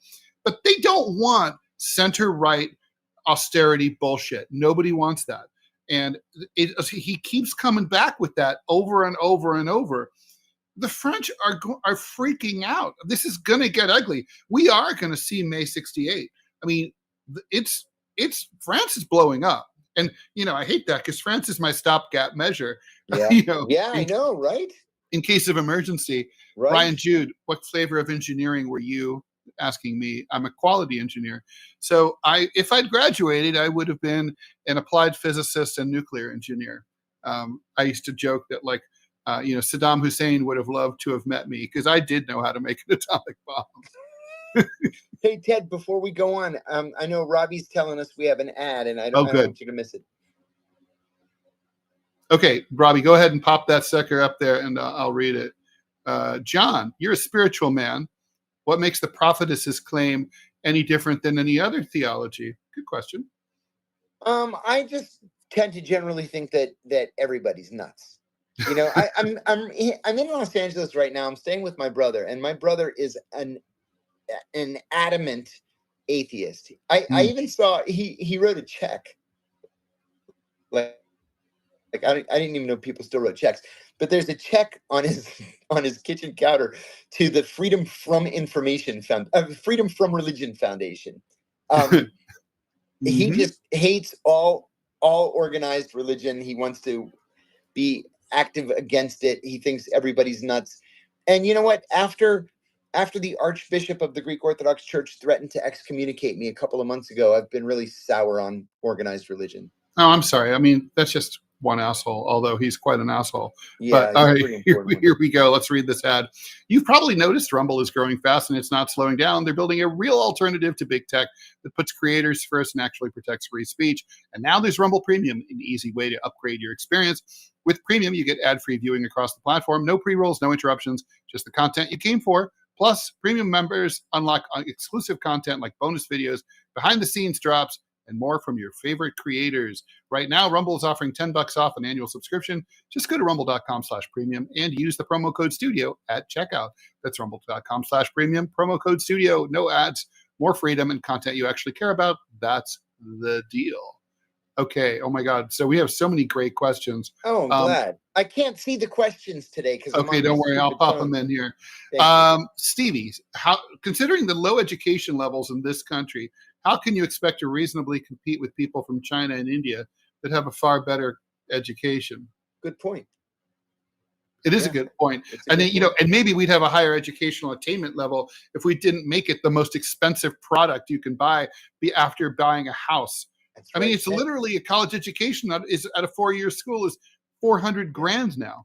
But they don't want center-right austerity bullshit. Nobody wants that. And he keeps coming back with that over and over and over. The French are freaking out. This is going to get ugly. We are going to see May 68. I mean, it's France is blowing up. And, I hate that because France is my stopgap measure. Yeah, I know, right? In case of emergency. Right. Ryan Jude, what flavor of engineering were you? Asking me. I'm a quality engineer. So if I'd graduated, I would have been an applied physicist and nuclear engineer. I used to joke that Saddam Hussein would have loved to have met me because I did know how to make an atomic bomb. Hey, Ted, before we go on, I know Robbie's telling us we have an ad, and I don't want you to miss it. Okay, Robbie, go ahead and pop that sucker up there, and I'll read it. John, you're a spiritual man. What makes the prophetess's claim any different than any other theology? Good question. I just tend to generally think that everybody's nuts. I'm in Los Angeles right now. I'm staying with my brother, and my brother is an adamant atheist. I even saw he wrote a check. Like I didn't even know people still wrote checks. But there's a check on his kitchen counter to the Freedom from Religion Foundation. He just hates all organized religion. He wants to be active against it. He thinks everybody's nuts. And you know what? After the Archbishop of the Greek Orthodox Church threatened to excommunicate me a couple of months ago, I've been really sour on organized religion. Oh, I'm sorry. I mean, that's just one asshole, although he's quite an asshole. Yeah, but all right, here we go. Let's read this ad. You've probably noticed Rumble is growing fast and it's not slowing down. They're building a real alternative to big tech that puts creators first and actually protects free speech. And now there's Rumble Premium, an easy way to upgrade your experience. With Premium, you get ad-free viewing across the platform. No pre-rolls, no interruptions, just the content you came for. Plus, Premium members unlock exclusive content like bonus videos, behind-the-scenes drops, and more from your favorite creators. Right now, Rumble is offering $10 off an annual subscription. Just go to rumble.com/premium and use the promo code studio at checkout. That's rumble.com/premium, promo code studio. No ads, more freedom, and content you actually care about. That's the deal. Okay. Oh my God. So we have so many great questions. Oh, I'm glad. I can't see the questions today because okay, don't worry. I'll pop them in here. Stevie, considering the low education levels in this country, how can you expect to reasonably compete with people from China and India that have a far better education? Good point. It is a good point. And then, and maybe we'd have a higher educational attainment level if we didn't make it the most expensive product you can buy after buying a house. I mean, it's literally a college education that is at a 4-year school is $400,000 now.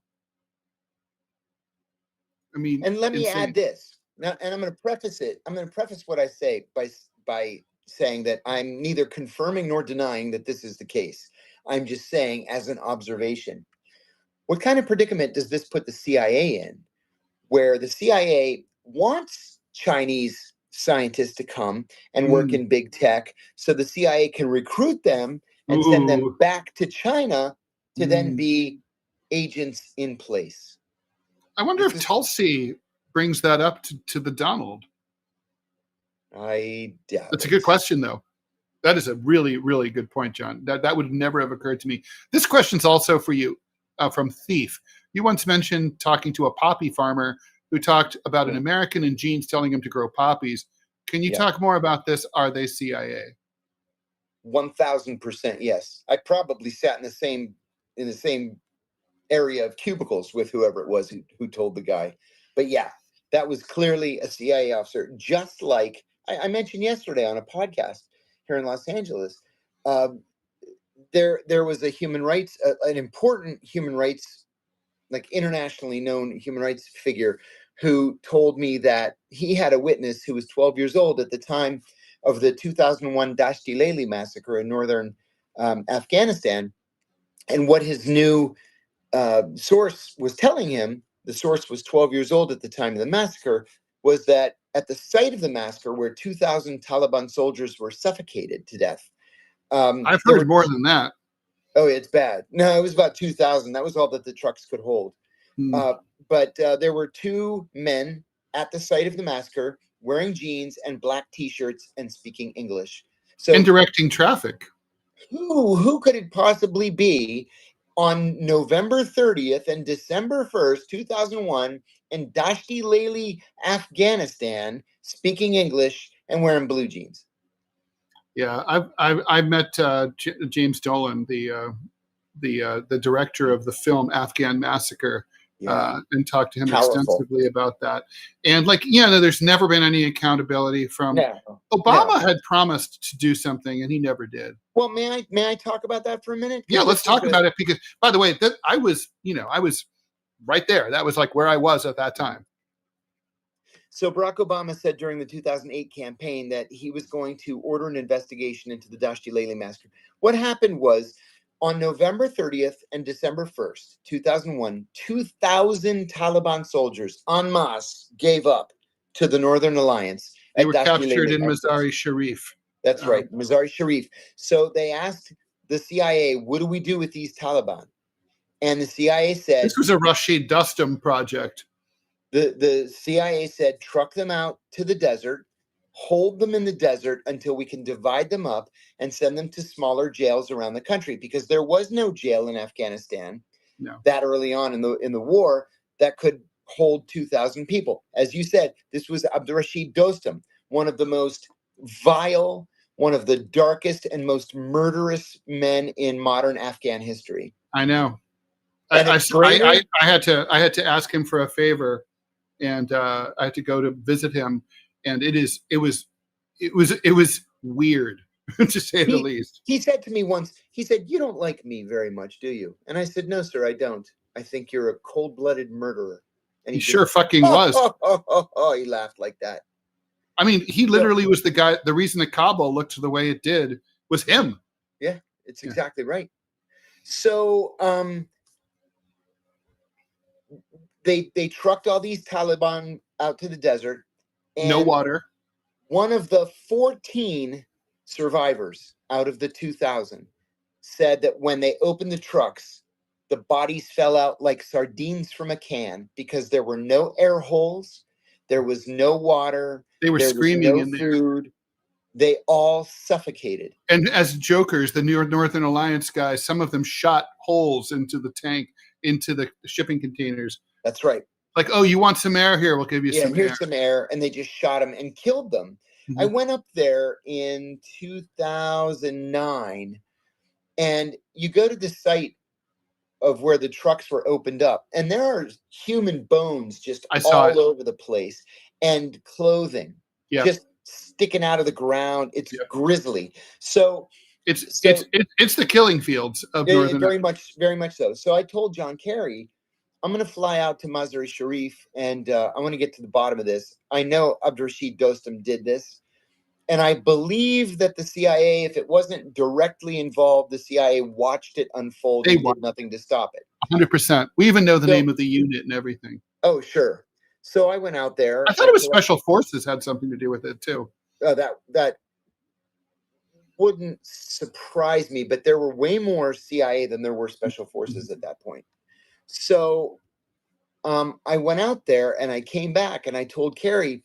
I mean, and let me add this now, and I'm going to preface it. I'm going to preface what I say by saying that I'm neither confirming nor denying that this is the case. I'm just saying as an observation. What kind of predicament does this put the CIA in, where the CIA wants Chinese scientists to come and work in big tech so the CIA can recruit them and send them back to China to then be agents in place? I wonder if Tulsi brings that up to the Donald. I doubt That's a good question, though. That is a really, really good point, John. That would never have occurred to me. This question's also for you, from Thief. You once mentioned talking to a poppy farmer who talked about an American in jeans telling him to grow poppies. Can you talk more about this? Are they CIA? 1,000% yes. I probably sat in the same area of cubicles with whoever it was who told the guy. But yeah, that was clearly a CIA officer, just like I mentioned yesterday on a podcast here in Los Angeles. There was a human rights, an important human rights, like internationally known human rights figure, who told me that he had a witness who was 12 years old at the time of the 2001 Dashti Leili massacre in northern Afghanistan. And what his new source was telling him, the source was 12 years old at the time of the massacre, was that at the site of the massacre where 2,000 Taliban soldiers were suffocated to death. I've heard more than that. Oh, it's bad. No, it was about 2,000. That was all that the trucks could hold. But there were two men at the site of the massacre wearing jeans and black T-shirts and speaking English. So, and directing traffic. Who could it possibly be on November 30th and December 1st, 2001, in Dashti Leili, Afghanistan, speaking English and wearing blue jeans? Yeah, I've met James Dolan, the director of the film Afghan Massacre, and talked to him extensively about that. And there's never been any accountability from Obama. Had promised to do something and he never did. Well, may I talk about that for a minute? Yeah, let's talk about it, because, by the way, I was right there. That was like where I was at that time. So Barack Obama said during the 2008 campaign that he was going to order an investigation into the Dashti Leili massacre. What happened was, on November 30th and December 1st, 2001, 2,000 Taliban soldiers en masse gave up to the Northern Alliance. They were captured in Mazar-i-Sharif. That's right, Mazar-i-Sharif. So they asked the CIA, what do we do with these Taliban? And the CIA said... This was a Rashid Dostum project. The CIA said, truck them out to the desert, hold them in the desert until we can divide them up and send them to smaller jails around the country, because there was no jail in Afghanistan that early on in the war that could hold 2,000 people. As you said, this was Abdurrashid Dostum, one of the most vile, one of the darkest and most murderous men in modern Afghan history. I know. I had to ask him for a favor. And I had to go to visit him, and it was weird, to say the least. He said to me once, he said, "You don't like me very much, do you?" And I said, "No, sir, I don't. I think you're a cold-blooded murderer." And he sure fucking was. He laughed like that. I mean, he literally was the guy. The reason that Kabul looked the way it did was him. Yeah, it's exactly right. So, They trucked all these Taliban out to the desert. And no water. One of the 14 survivors out of the 2,000 said that when they opened the trucks, the bodies fell out like sardines from a can, because there were no air holes, there was no water, they were screaming in food. They all suffocated. And as jokers, the Northern Alliance guys, some of them shot holes into the tank, into the shipping containers. That's right. Like, oh, you want some air? Here, we'll give you some air. Yeah, here's some air. And they just shot them and killed them. Mm-hmm. I went up there in 2009, and you go to the site of where the trucks were opened up, and there are human bones just all over the place, and clothing just sticking out of the ground. It's grisly. So it's the killing fields of Northern. Very much so. So I told John Kerry, I'm going to fly out to Mazar-i-Sharif, and I want to get to the bottom of this. I know Abdurrashid Dostum did this. And I believe that the CIA, if it wasn't directly involved, the CIA watched it unfold and did nothing to stop it. 100%. We even know the name of the unit and everything. Oh, sure. So I went out there. I thought it was Special Forces had something to do with it too. That wouldn't surprise me, but there were way more CIA than there were Special Forces at that point. So I went out there and I came back and I told Carrie,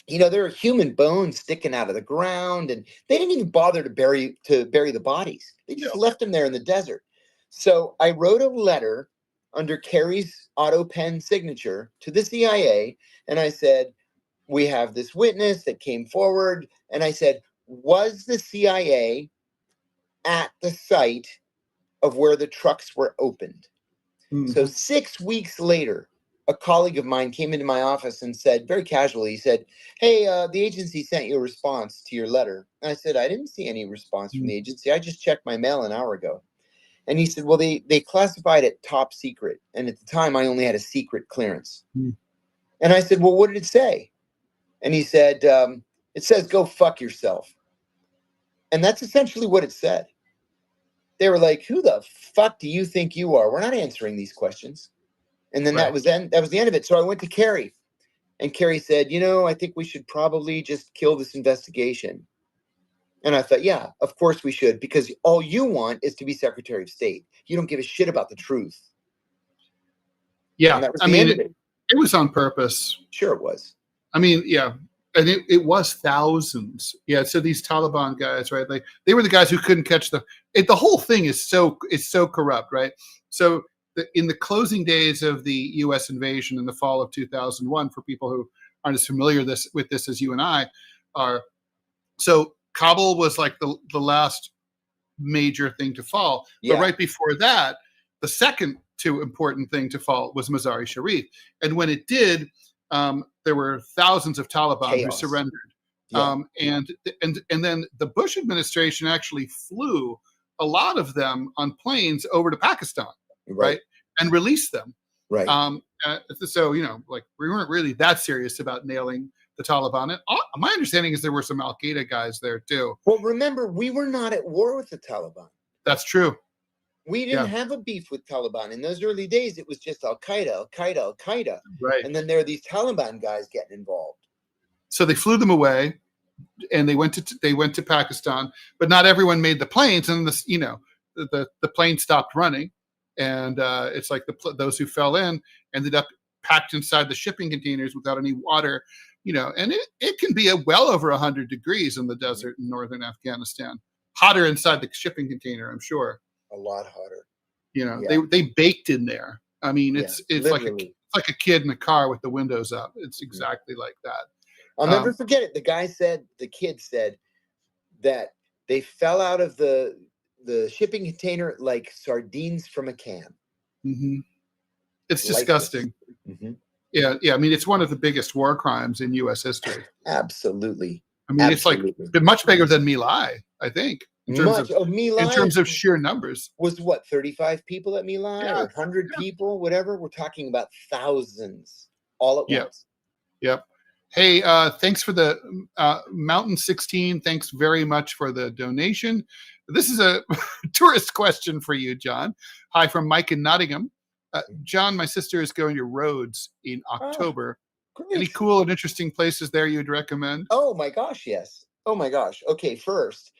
there are human bones sticking out of the ground, and they didn't even bother to bury the bodies. They just left them there in the desert. So I wrote a letter under Carrie's auto pen signature to the CIA, and I said, we have this witness that came forward, and I said, was the CIA at the site of where the trucks were opened? Mm-hmm. So 6 weeks later, a colleague of mine came into my office and said, very casually, he said, hey, the agency sent you a response to your letter. And I said, I didn't see any response from the agency. I just checked my mail an hour ago. And he said, well, they classified it top secret. And at the time, I only had a secret clearance. And I said, well, what did it say? And he said, it says, go fuck yourself. And that's essentially what it said. They were like, who the fuck do you think you are? We're not answering these questions. And then that was the end of it. So I went to Carrie, and Carrie said, I think we should probably just kill this investigation. And I thought, yeah, of course we should, because all you want is to be Secretary of State. You don't give a shit about the truth. Yeah, it was on purpose. Sure it was. And it was thousands. Yeah, so these Taliban guys, right? Like they were the guys who couldn't catch the whole thing is so corrupt, right? So in the closing days of the U.S. invasion in the fall of 2001, for people who aren't as familiar with this as you and I are, so Kabul was like the last major thing to fall. Yeah. But right before that, the second important thing to fall was Mazar-e-Sharif. And when it did, there were thousands of Taliban who surrendered. Yeah. And then the Bush administration actually flew a lot of them on planes over to Pakistan, right? And released them. Right. So, like we weren't really that serious about nailing the Taliban. And my understanding is there were some Al-Qaeda guys there too. Well, remember, we were not at war with the Taliban. That's true. We didn't have a beef with Taliban. In those early days, it was just Al-Qaeda. Right. And then there are these Taliban guys getting involved. So they flew them away, and they went to Pakistan, but not everyone made the planes, and the plane stopped running, and it's like those who fell in ended up packed inside the shipping containers without any water, and it can be well over 100 degrees in the desert in northern Afghanistan, hotter inside the shipping container, I'm sure. A lot hotter. They baked in there. I mean, it's like a kid in a car with the windows up. It's exactly like that. I'll never forget it. The kid said that they fell out of the shipping container like sardines from a can. Mm-hmm. It's disgusting. Mm-hmm. Yeah. I mean, it's one of the biggest war crimes in U.S. history. Absolutely. I mean, it's like much bigger than My Lai, I think. In terms of sheer numbers. Was what, 35 people at My Lai? Or 100 people, whatever? We're talking about thousands all at once. Yep. Hey, thanks for the Mountain 16. Thanks very much for the donation. This is a tourist question for you, John. Hi from Mike in Nottingham. John, my sister is going to Rhodes in October. Any cool and interesting places there you'd recommend? Oh my gosh, yes. Oh my gosh. Okay, first,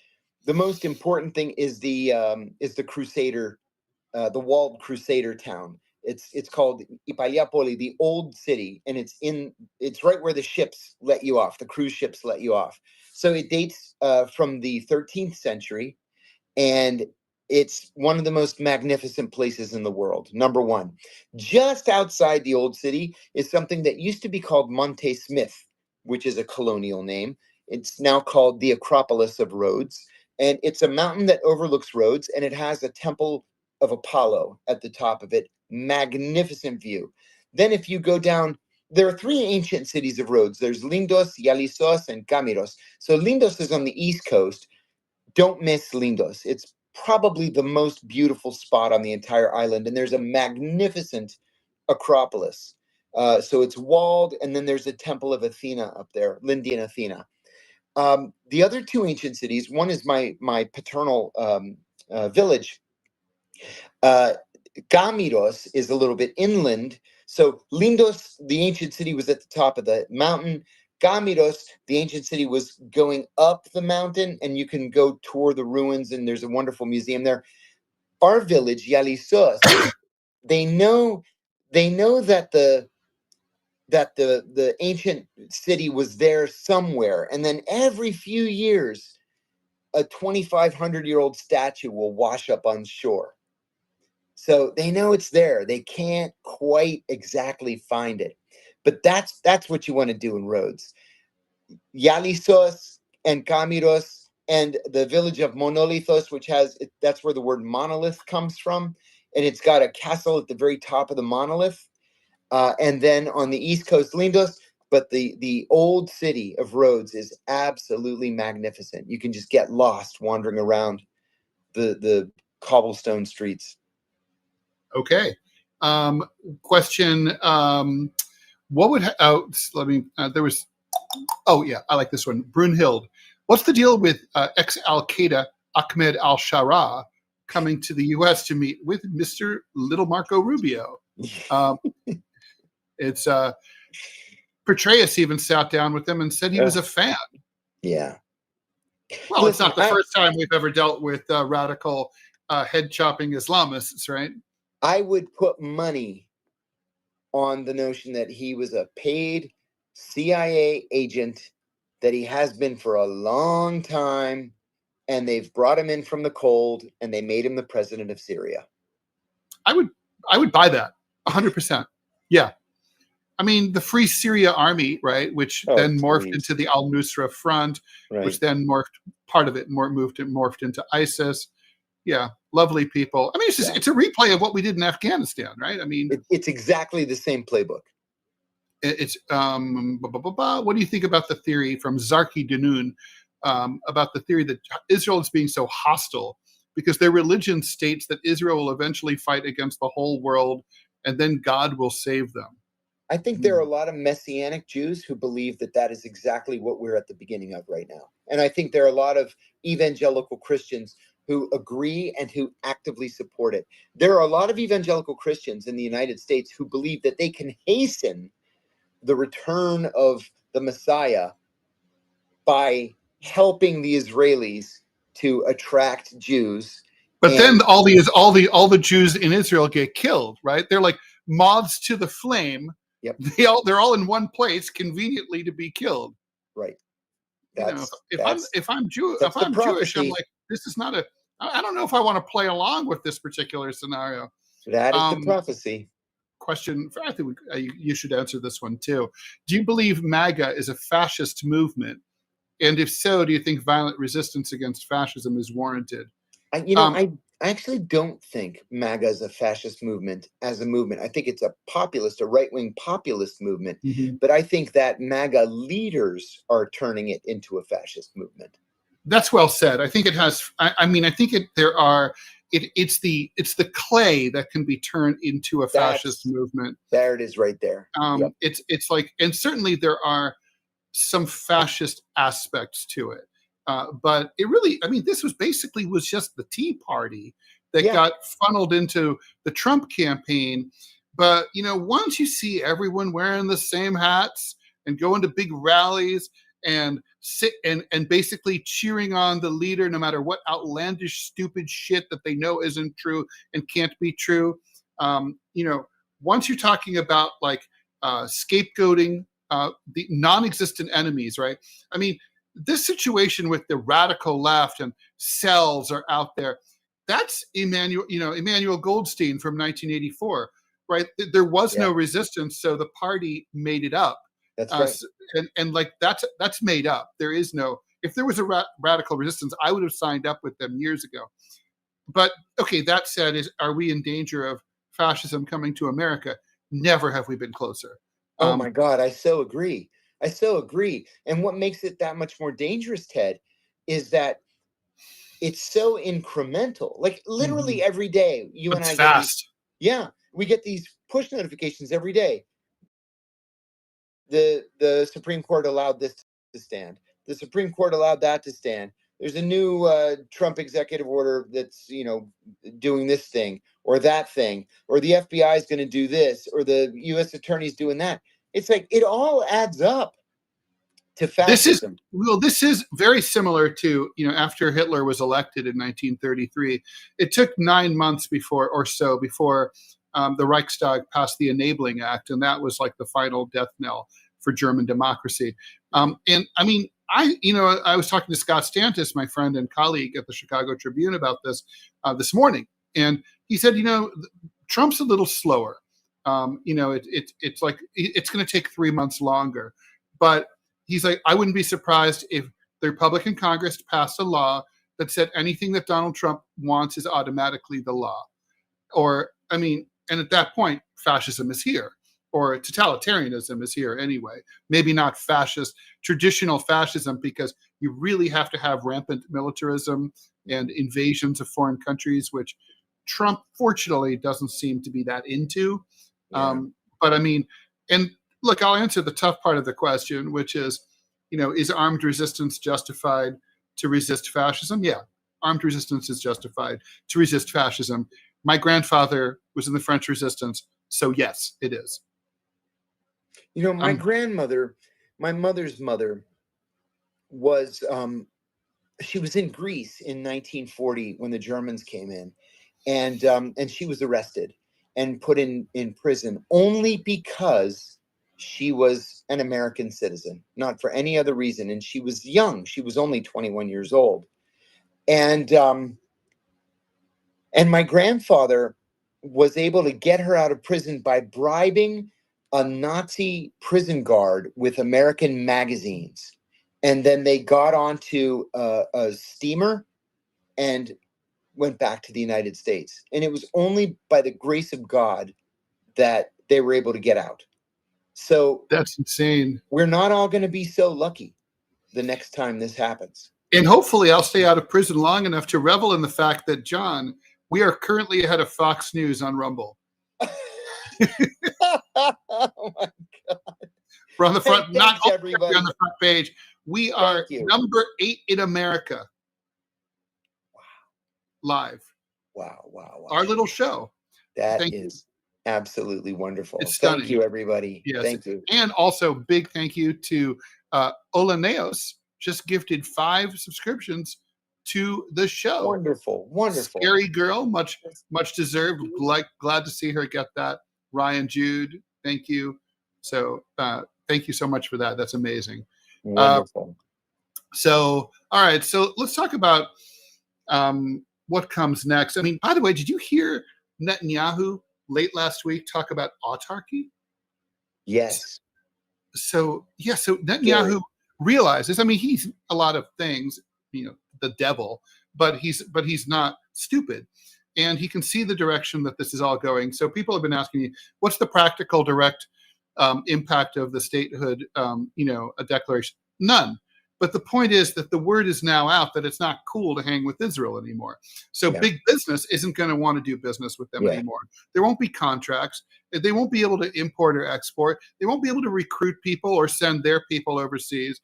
the most important thing is the Crusader, the walled Crusader town. It's called Ipaliapoli, the old city, and it's right where the ships let you off. The cruise ships let you off. So it dates from the 13th century, and it's one of the most magnificent places in the world. Number one, just outside the old city is something that used to be called Monte Smith, which is a colonial name. It's now called the Acropolis of Rhodes. And it's a mountain that overlooks Rhodes, and it has a temple of Apollo at the top of it. Magnificent view. Then if you go down, there are three ancient cities of Rhodes. There's Lindos, Yalisos, and Gamiros. So Lindos is on the east coast. Don't miss Lindos. It's probably the most beautiful spot on the entire island, and there's a magnificent Acropolis. So it's walled, and then there's a temple of Athena up there, Lindian Athena. The other two ancient cities, one is my paternal village. Gamiros is a little bit inland. So Lindos, the ancient city, was at the top of the mountain. Gamiros, the ancient city, was going up the mountain, and you can go tour the ruins, and there's a wonderful museum there. Our village, Yalisos, they know that the ancient city was there somewhere, and then every few years, a 2,500-year-old statue will wash up on shore. So they know it's there. They can't quite exactly find it, but that's what you want to do in roads. Yalisos and Camiros and the village of Monolithos, that's where the word monolith comes from, and it's got a castle at the very top of the monolith. And then on the East Coast, Lindos, but the old city of Rhodes is absolutely magnificent. You can just get lost wandering around the cobblestone streets. Okay. Question. What would there was. Oh yeah, I like this one. Brunhild. What's the deal with ex-Al Qaeda Ahmed al-Shara coming to the U.S. to meet with Mr. Little Marco Rubio? It's Petraeus even sat down with him and said he was a fan. Yeah. Well, it's not the first time we've ever dealt with radical head-chopping Islamists, right? I would put money on the notion that he was a paid CIA agent, that he has been for a long time, and they've brought him in from the cold, and they made him the president of Syria. I would buy that 100%. Yeah. I mean, the Free Syria Army, right, which then morphed into the Al-Nusra Front, which then morphed into ISIS. Yeah, lovely people. I mean, it's a replay of what we did in Afghanistan, right? I mean, it's exactly the same playbook. It's what do you think about the theory from Zarki Danoon about the theory that Israel is being so hostile because their religion states that Israel will eventually fight against the whole world and then God will save them? I think there are a lot of Messianic Jews who believe that is exactly what we're at the beginning of right now. And I think there are a lot of evangelical Christians who agree and who actively support it. There are a lot of evangelical Christians in the United States who believe that they can hasten the return of the Messiah by helping the Israelis to attract Jews. But then all the Jews in Israel get killed, right? They're like moths to the flame. Yep. They're all in one place conveniently to be killed. Right. If I'm Jewish, I'm like, this is not I don't know if I want to play along with this particular scenario. That is the prophecy. Question. I think you should answer this one too. Do you believe MAGA is a fascist movement? And if so, do you think violent resistance against fascism is warranted? I actually don't think MAGA is a fascist movement as a movement. I think it's a right-wing populist movement. Mm-hmm. But I think that MAGA leaders are turning it into a fascist movement. That's well said. I think it has. It's the clay that can be turned into a fascist movement. There it is, right there. Yep. It's like, and certainly there are some fascist aspects to it. But it really, this was just the Tea Party that got funneled into the Trump campaign. But, once you see everyone wearing the same hats and going to big rallies and sit and basically cheering on the leader, no matter what outlandish, stupid shit that they know isn't true and can't be true. Once you're talking about scapegoating the non-existent enemies, right? This situation with the radical left and cells are out there. That's Emmanuel Goldstein from 1984, right? There was no resistance, so the party made it up. That's right. And that's made up. There is no. If there was a radical resistance, I would have signed up with them years ago. But okay, that said, are we in danger of fascism coming to America? Never have we been closer. Oh my God, I so agree. And what makes it that much more dangerous, Ted, is that it's so incremental. Like literally every day, and I fast. We get these push notifications every day. The Supreme Court allowed this to stand. The Supreme Court allowed that to stand. There's a new Trump executive order that's, doing this thing or that thing, or the FBI is going to do this, or the U.S. attorney's doing that. It's like it all adds up to fascism. This is very similar to, after Hitler was elected in 1933, it took 9 months before the Reichstag passed the Enabling Act, and that was like the final death knell for German democracy. And I mean, I was talking to Scott Stantis, my friend and colleague at the Chicago Tribune, about this morning, and he said, Trump's a little slower. It's like it's going to take 3 months longer, but he's like, I wouldn't be surprised if the Republican Congress passed a law that said anything that Donald Trump wants is automatically the law. And at that point, fascism is here, or totalitarianism is here anyway. Maybe not traditional fascism, because you really have to have rampant militarism and invasions of foreign countries, which Trump, fortunately, doesn't seem to be that into. Yeah. And look, I'll answer the tough part of the question, which is, is armed resistance justified to resist fascism? Yeah, armed resistance is justified to resist fascism. My grandfather was in the French Resistance, so yes, it is. My grandmother, my mother's mother, was she was in Greece in 1940 when the Germans came in, and she was arrested and put in prison only because she was an American citizen, not for any other reason. And she was young; she was only 21 years old, and my grandfather was able to get her out of prison by bribing a Nazi prison guard with American magazines. And then they got onto a steamer and went back to the United States. And it was only by the grace of God that they were able to get out. So that's insane. We're not all going to be so lucky the next time this happens. And hopefully I'll stay out of prison long enough to revel in the fact that, John, we are currently ahead of Fox News on Rumble. Oh my God. We're on the front, Hey, not thanks, everybody. on the front page. We are number 8 in America. Wow. Live. Wow. Our little show. That is absolutely wonderful. It's stunning. Thank you, everybody. Yes. Thank you. And also big thank you to Olaneos, just gifted 5 subscriptions to the show. Wonderful. Scary girl, much deserved. Glad to see her get that. Ryan Jude, thank you. So thank you so much for that. That's amazing. Wonderful. So all right, so let's talk about what comes next. I mean, by the way, did you hear Netanyahu late last week talk about autarky? Yes. So Netanyahu realizes, I mean, he's a lot of things, the devil, but he's not stupid, and he can see the direction that this is all going. So people have been asking me, what's the practical direct impact of the statehood, a declaration? None. But the point is that the word is now out that it's not cool to hang with Israel anymore. So big business isn't going to want to do business with them anymore. There won't be contracts. They won't be able to import or export. They won't be able to recruit people or send their people overseas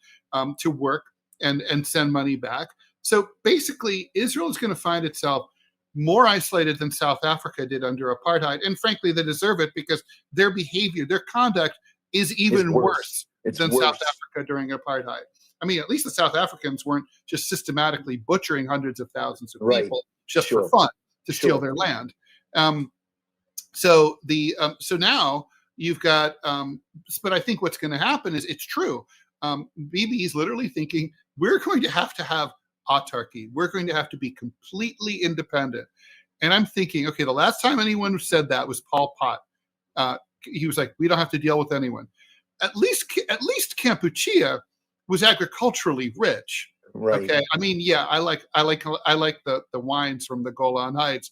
to work and send money back. So basically, Israel is going to find itself more isolated than South Africa did under apartheid. And frankly, they deserve it because their behavior, their conduct is even worse than South Africa during apartheid. I mean, at least the South Africans weren't just systematically butchering hundreds of thousands of people just for fun to steal their land. So now you've got, but I think what's going to happen is it's true. Bibi is literally thinking we're going to have autarky. We're going to have to be completely independent. And I'm thinking, okay, the last time anyone said that was Pol Pot. He was like, we don't have to deal with anyone. At least Kampuchea was agriculturally rich. Right. Okay. I mean, I like the wines from the Golan Heights,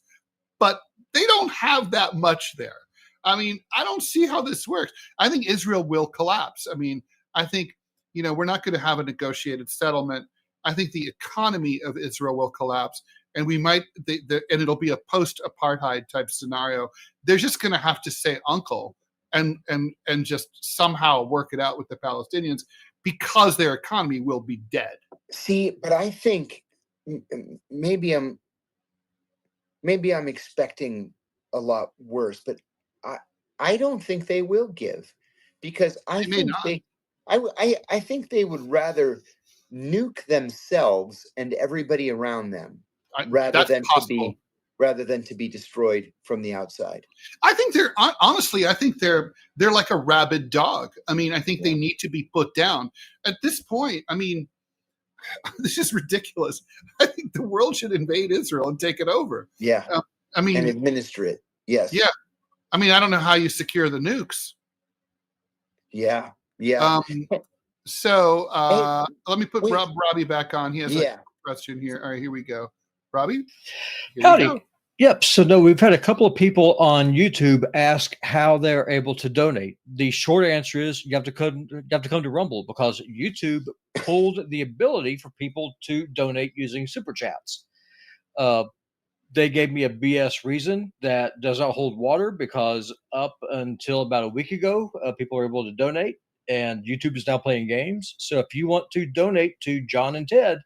but they don't have that much there. I mean, I don't see how this works. I think Israel will collapse. I mean, I think, we're not going to have a negotiated settlement. I think the economy of Israel will collapse, and we might, and it'll be a post-apartheid type scenario. They're just going to have to say uncle and just somehow work it out with the Palestinians, because their economy will be dead. See, but I think maybe I'm expecting a lot worse, but I don't think they will give, because I think they would rather nuke themselves and everybody around them rather than to be destroyed from the outside. I think they're like a rabid dog. I mean, I think they need to be put down at this point. I mean, this is ridiculous. I think the world should invade Israel and take it over. Yeah. And administer it. Yes. Yeah. I mean, I don't know how you secure the nukes. Yeah. Yeah. So let me put Robbie back on. He has a question here. All right, here we go. Robbie? Howdy. Yep. So no, we've had a couple of people on YouTube ask how they're able to donate. The short answer is you have to come to Rumble, because YouTube pulled the ability for people to donate using super chats. They gave me a BS reason that does not hold water, because up until about a week ago, people were able to donate, and YouTube is now playing games. So if you want to donate to John and Ted,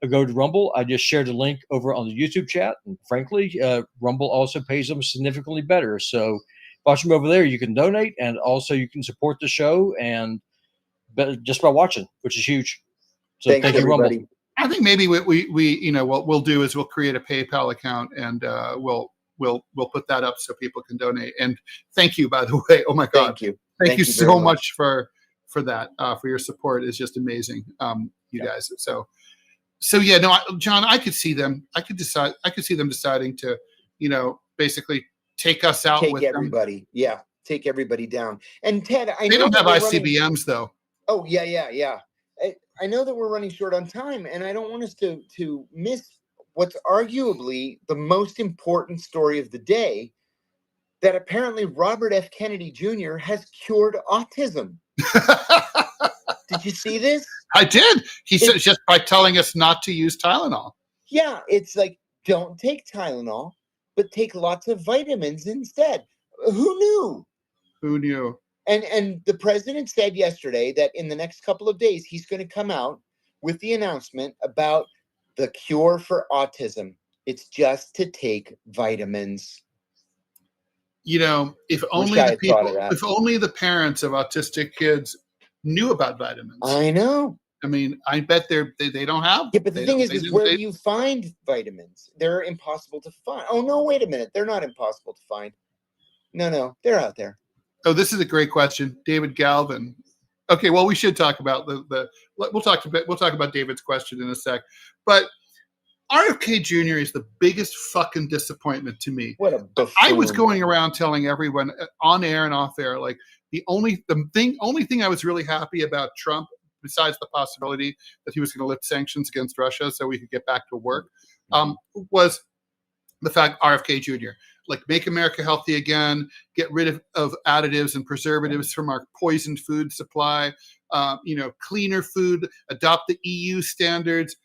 go to Rumble. I just shared a link over on the YouTube chat. And frankly, Rumble also pays them significantly better. So watch them over there. You can donate, and also you can support the show and just by watching, which is huge. So thank you, everybody. Rumble. I think maybe what we'll do is we'll create a PayPal account, and we'll put that up so people can donate. And thank you, by the way. Oh my God. Thank you so much for that, for your support. Is just amazing. You guys. So yeah, no, John, I could see them. I could see them deciding to, basically take us out with everybody. them. Yeah, take everybody down. And Ted, they don't have ICBMs though. Oh yeah. I know that we're running short on time, and I don't want us to miss what's arguably the most important story of the day, that apparently Robert F. Kennedy Jr. has cured autism. Did you see this? I did. He said just by telling us not to use Tylenol. Yeah, it's like, don't take Tylenol, but take lots of vitamins instead. Who knew? Who knew? And the president said yesterday that in the next couple of days, he's going to come out with the announcement about the cure for autism. It's just to take vitamins. If only the parents of autistic kids knew about vitamins. I know. I mean, I bet they don't have. Yeah, but the thing is where do you find vitamins? They're impossible to find. Oh no, wait a minute. They're not impossible to find. No, they're out there. Oh, this is a great question, David Galvin. Okay, well, we should talk about we'll talk about David's question in a sec, but RFK Jr. is the biggest fucking disappointment to me. What a buffoon. I was going around telling everyone on air and off air, like the only thing I was really happy about Trump, besides the possibility that he was going to lift sanctions against Russia so we could get back to work, was the fact RFK Jr. Like, make America healthy again, get rid of additives and preservatives from our poisoned food supply, cleaner food, adopt the EU standards.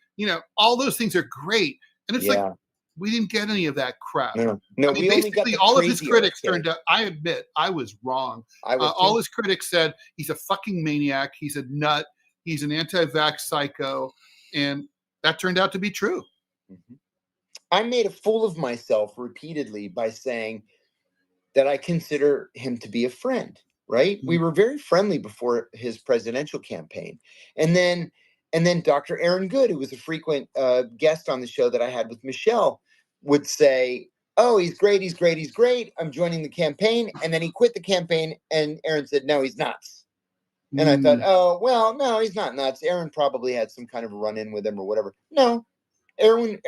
All those things are great. And it's like, we didn't get any of that crap. No, I mean, basically, all of his critics turned out, I admit, I was wrong. All his critics said he's a fucking maniac. He's a nut. He's an anti-vax psycho. And that turned out to be true. Mm-hmm. I made a fool of myself repeatedly by saying that I consider him to be a friend, right? Mm-hmm. We were very friendly before his presidential campaign. And then Dr. Aaron Good, who was a frequent guest on the show that I had with Michelle, would say, oh, he's great. I'm joining the campaign. And then he quit the campaign, and Aaron said, no, he's nuts. And I thought, oh, well, no, he's not nuts. Aaron probably had some kind of run-in with him or whatever. No. Aaron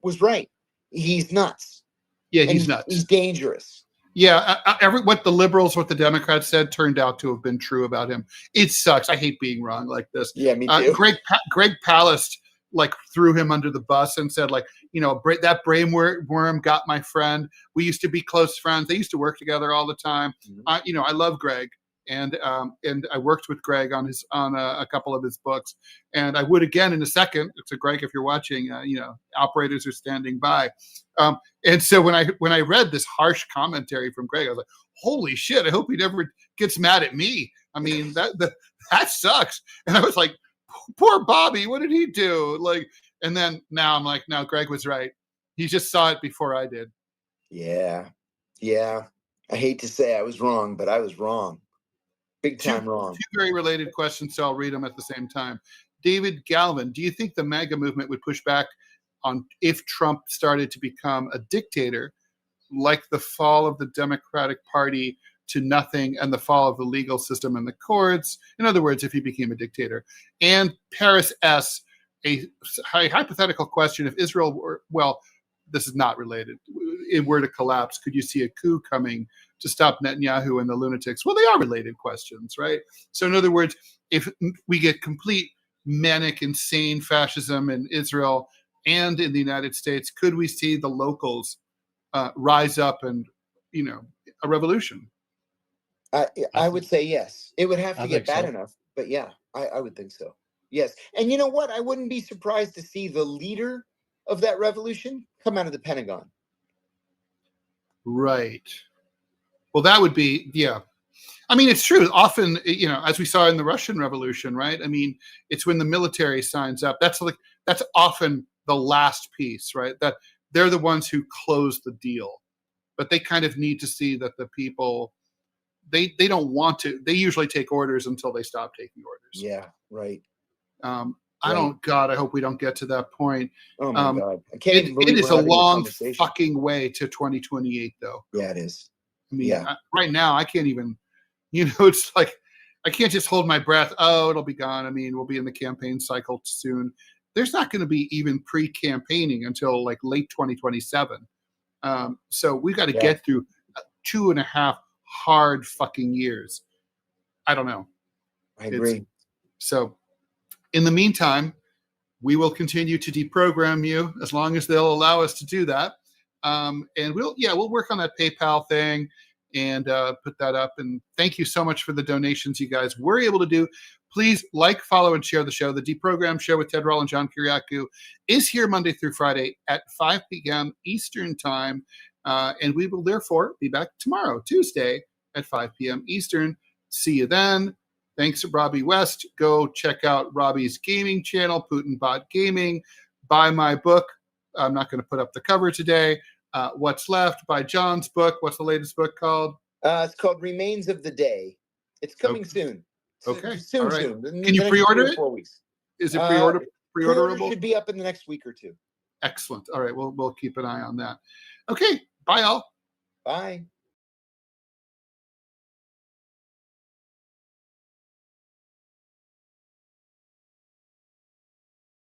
was right. He's nuts. Yeah, he's nuts. He's dangerous. Yeah, what the Democrats said turned out to have been true about him. It sucks. I hate being wrong like this. Yeah, me too. Greg Palast threw him under the bus and said that brainworm got my friend. We used to be close friends. They used to work together all the time. Mm-hmm. I love Greg. and I worked with Greg on a couple of his books, and I would again in a second. So Greg, if you're watching, operators are standing by. And so when I read this harsh commentary from Greg, I was like, holy shit! I hope he never gets mad at me. I mean, that sucks. And I was like, poor Bobby, what did he do? Like, and then now I'm like, no, Greg was right. He just saw it before I did. Yeah. I hate to say I was wrong, but I was wrong. Big time wrong. Two very related questions, so I'll read them at the same time. David Galvin, do you think the MAGA movement would push back on if Trump started to become a dictator, like the fall of the Democratic Party to nothing and the fall of the legal system and the courts? In other words, if he became a dictator. And Paris S., a hypothetical question, if Israel were, well, this is not related, it were to collapse, could you see a coup coming to stop Netanyahu and the lunatics? Well, they are related questions, right? So in other words, if we get complete manic, insane fascism in Israel and in the United States, could we see the locals rise up and, a revolution? I would say yes. It would have to get bad enough, but yeah, I would think so. Yes. And you know what? I wouldn't be surprised to see the leader of that revolution come out of the Pentagon. Right. Well, that would be, yeah. I mean, it's true. Often, as we saw in the Russian Revolution, right? I mean, it's when the military signs up. That's often the last piece, right? That they're the ones who close the deal, but they kind of need to see that the people, they don't want to. They usually take orders until they stop taking orders. Yeah, right. I hope we don't get to that point. Oh my God. I can't even believe it is a long fucking way to 2028, though. Yeah, it is. I mean, right now, I can't even, it's like, I can't just hold my breath. Oh, it'll be gone. I mean, we'll be in the campaign cycle soon. There's not going to be even pre-campaigning until like late 2027. So we've got to get through 2.5 hard fucking years. I don't know. I agree. So in the meantime, we will continue to deprogram you as long as they'll allow us to do that. And we'll work on that PayPal thing and put that up. And thank you so much for the donations you guys were able to do. Please like, follow, and share the show. The Deprogram Show with Ted Rall and John Kiriakou is here Monday through Friday at 5 p.m. Eastern Time. And we will therefore be back tomorrow, Tuesday, at 5 p.m. Eastern. See you then. Thanks to Robbie West. Go check out Robbie's gaming channel, Putin Bot Gaming. Buy my book. I'm not going to put up the cover today. What's Left? Buy John's book. What's the latest book called? It's called Remains of the Day. It's coming soon. Okay. Soon. Can you pre-order it? 4 weeks. Is it pre-orderable? Should be up in the next week or two. Excellent. All right. We'll keep an eye on that. Okay. Bye, all. Bye.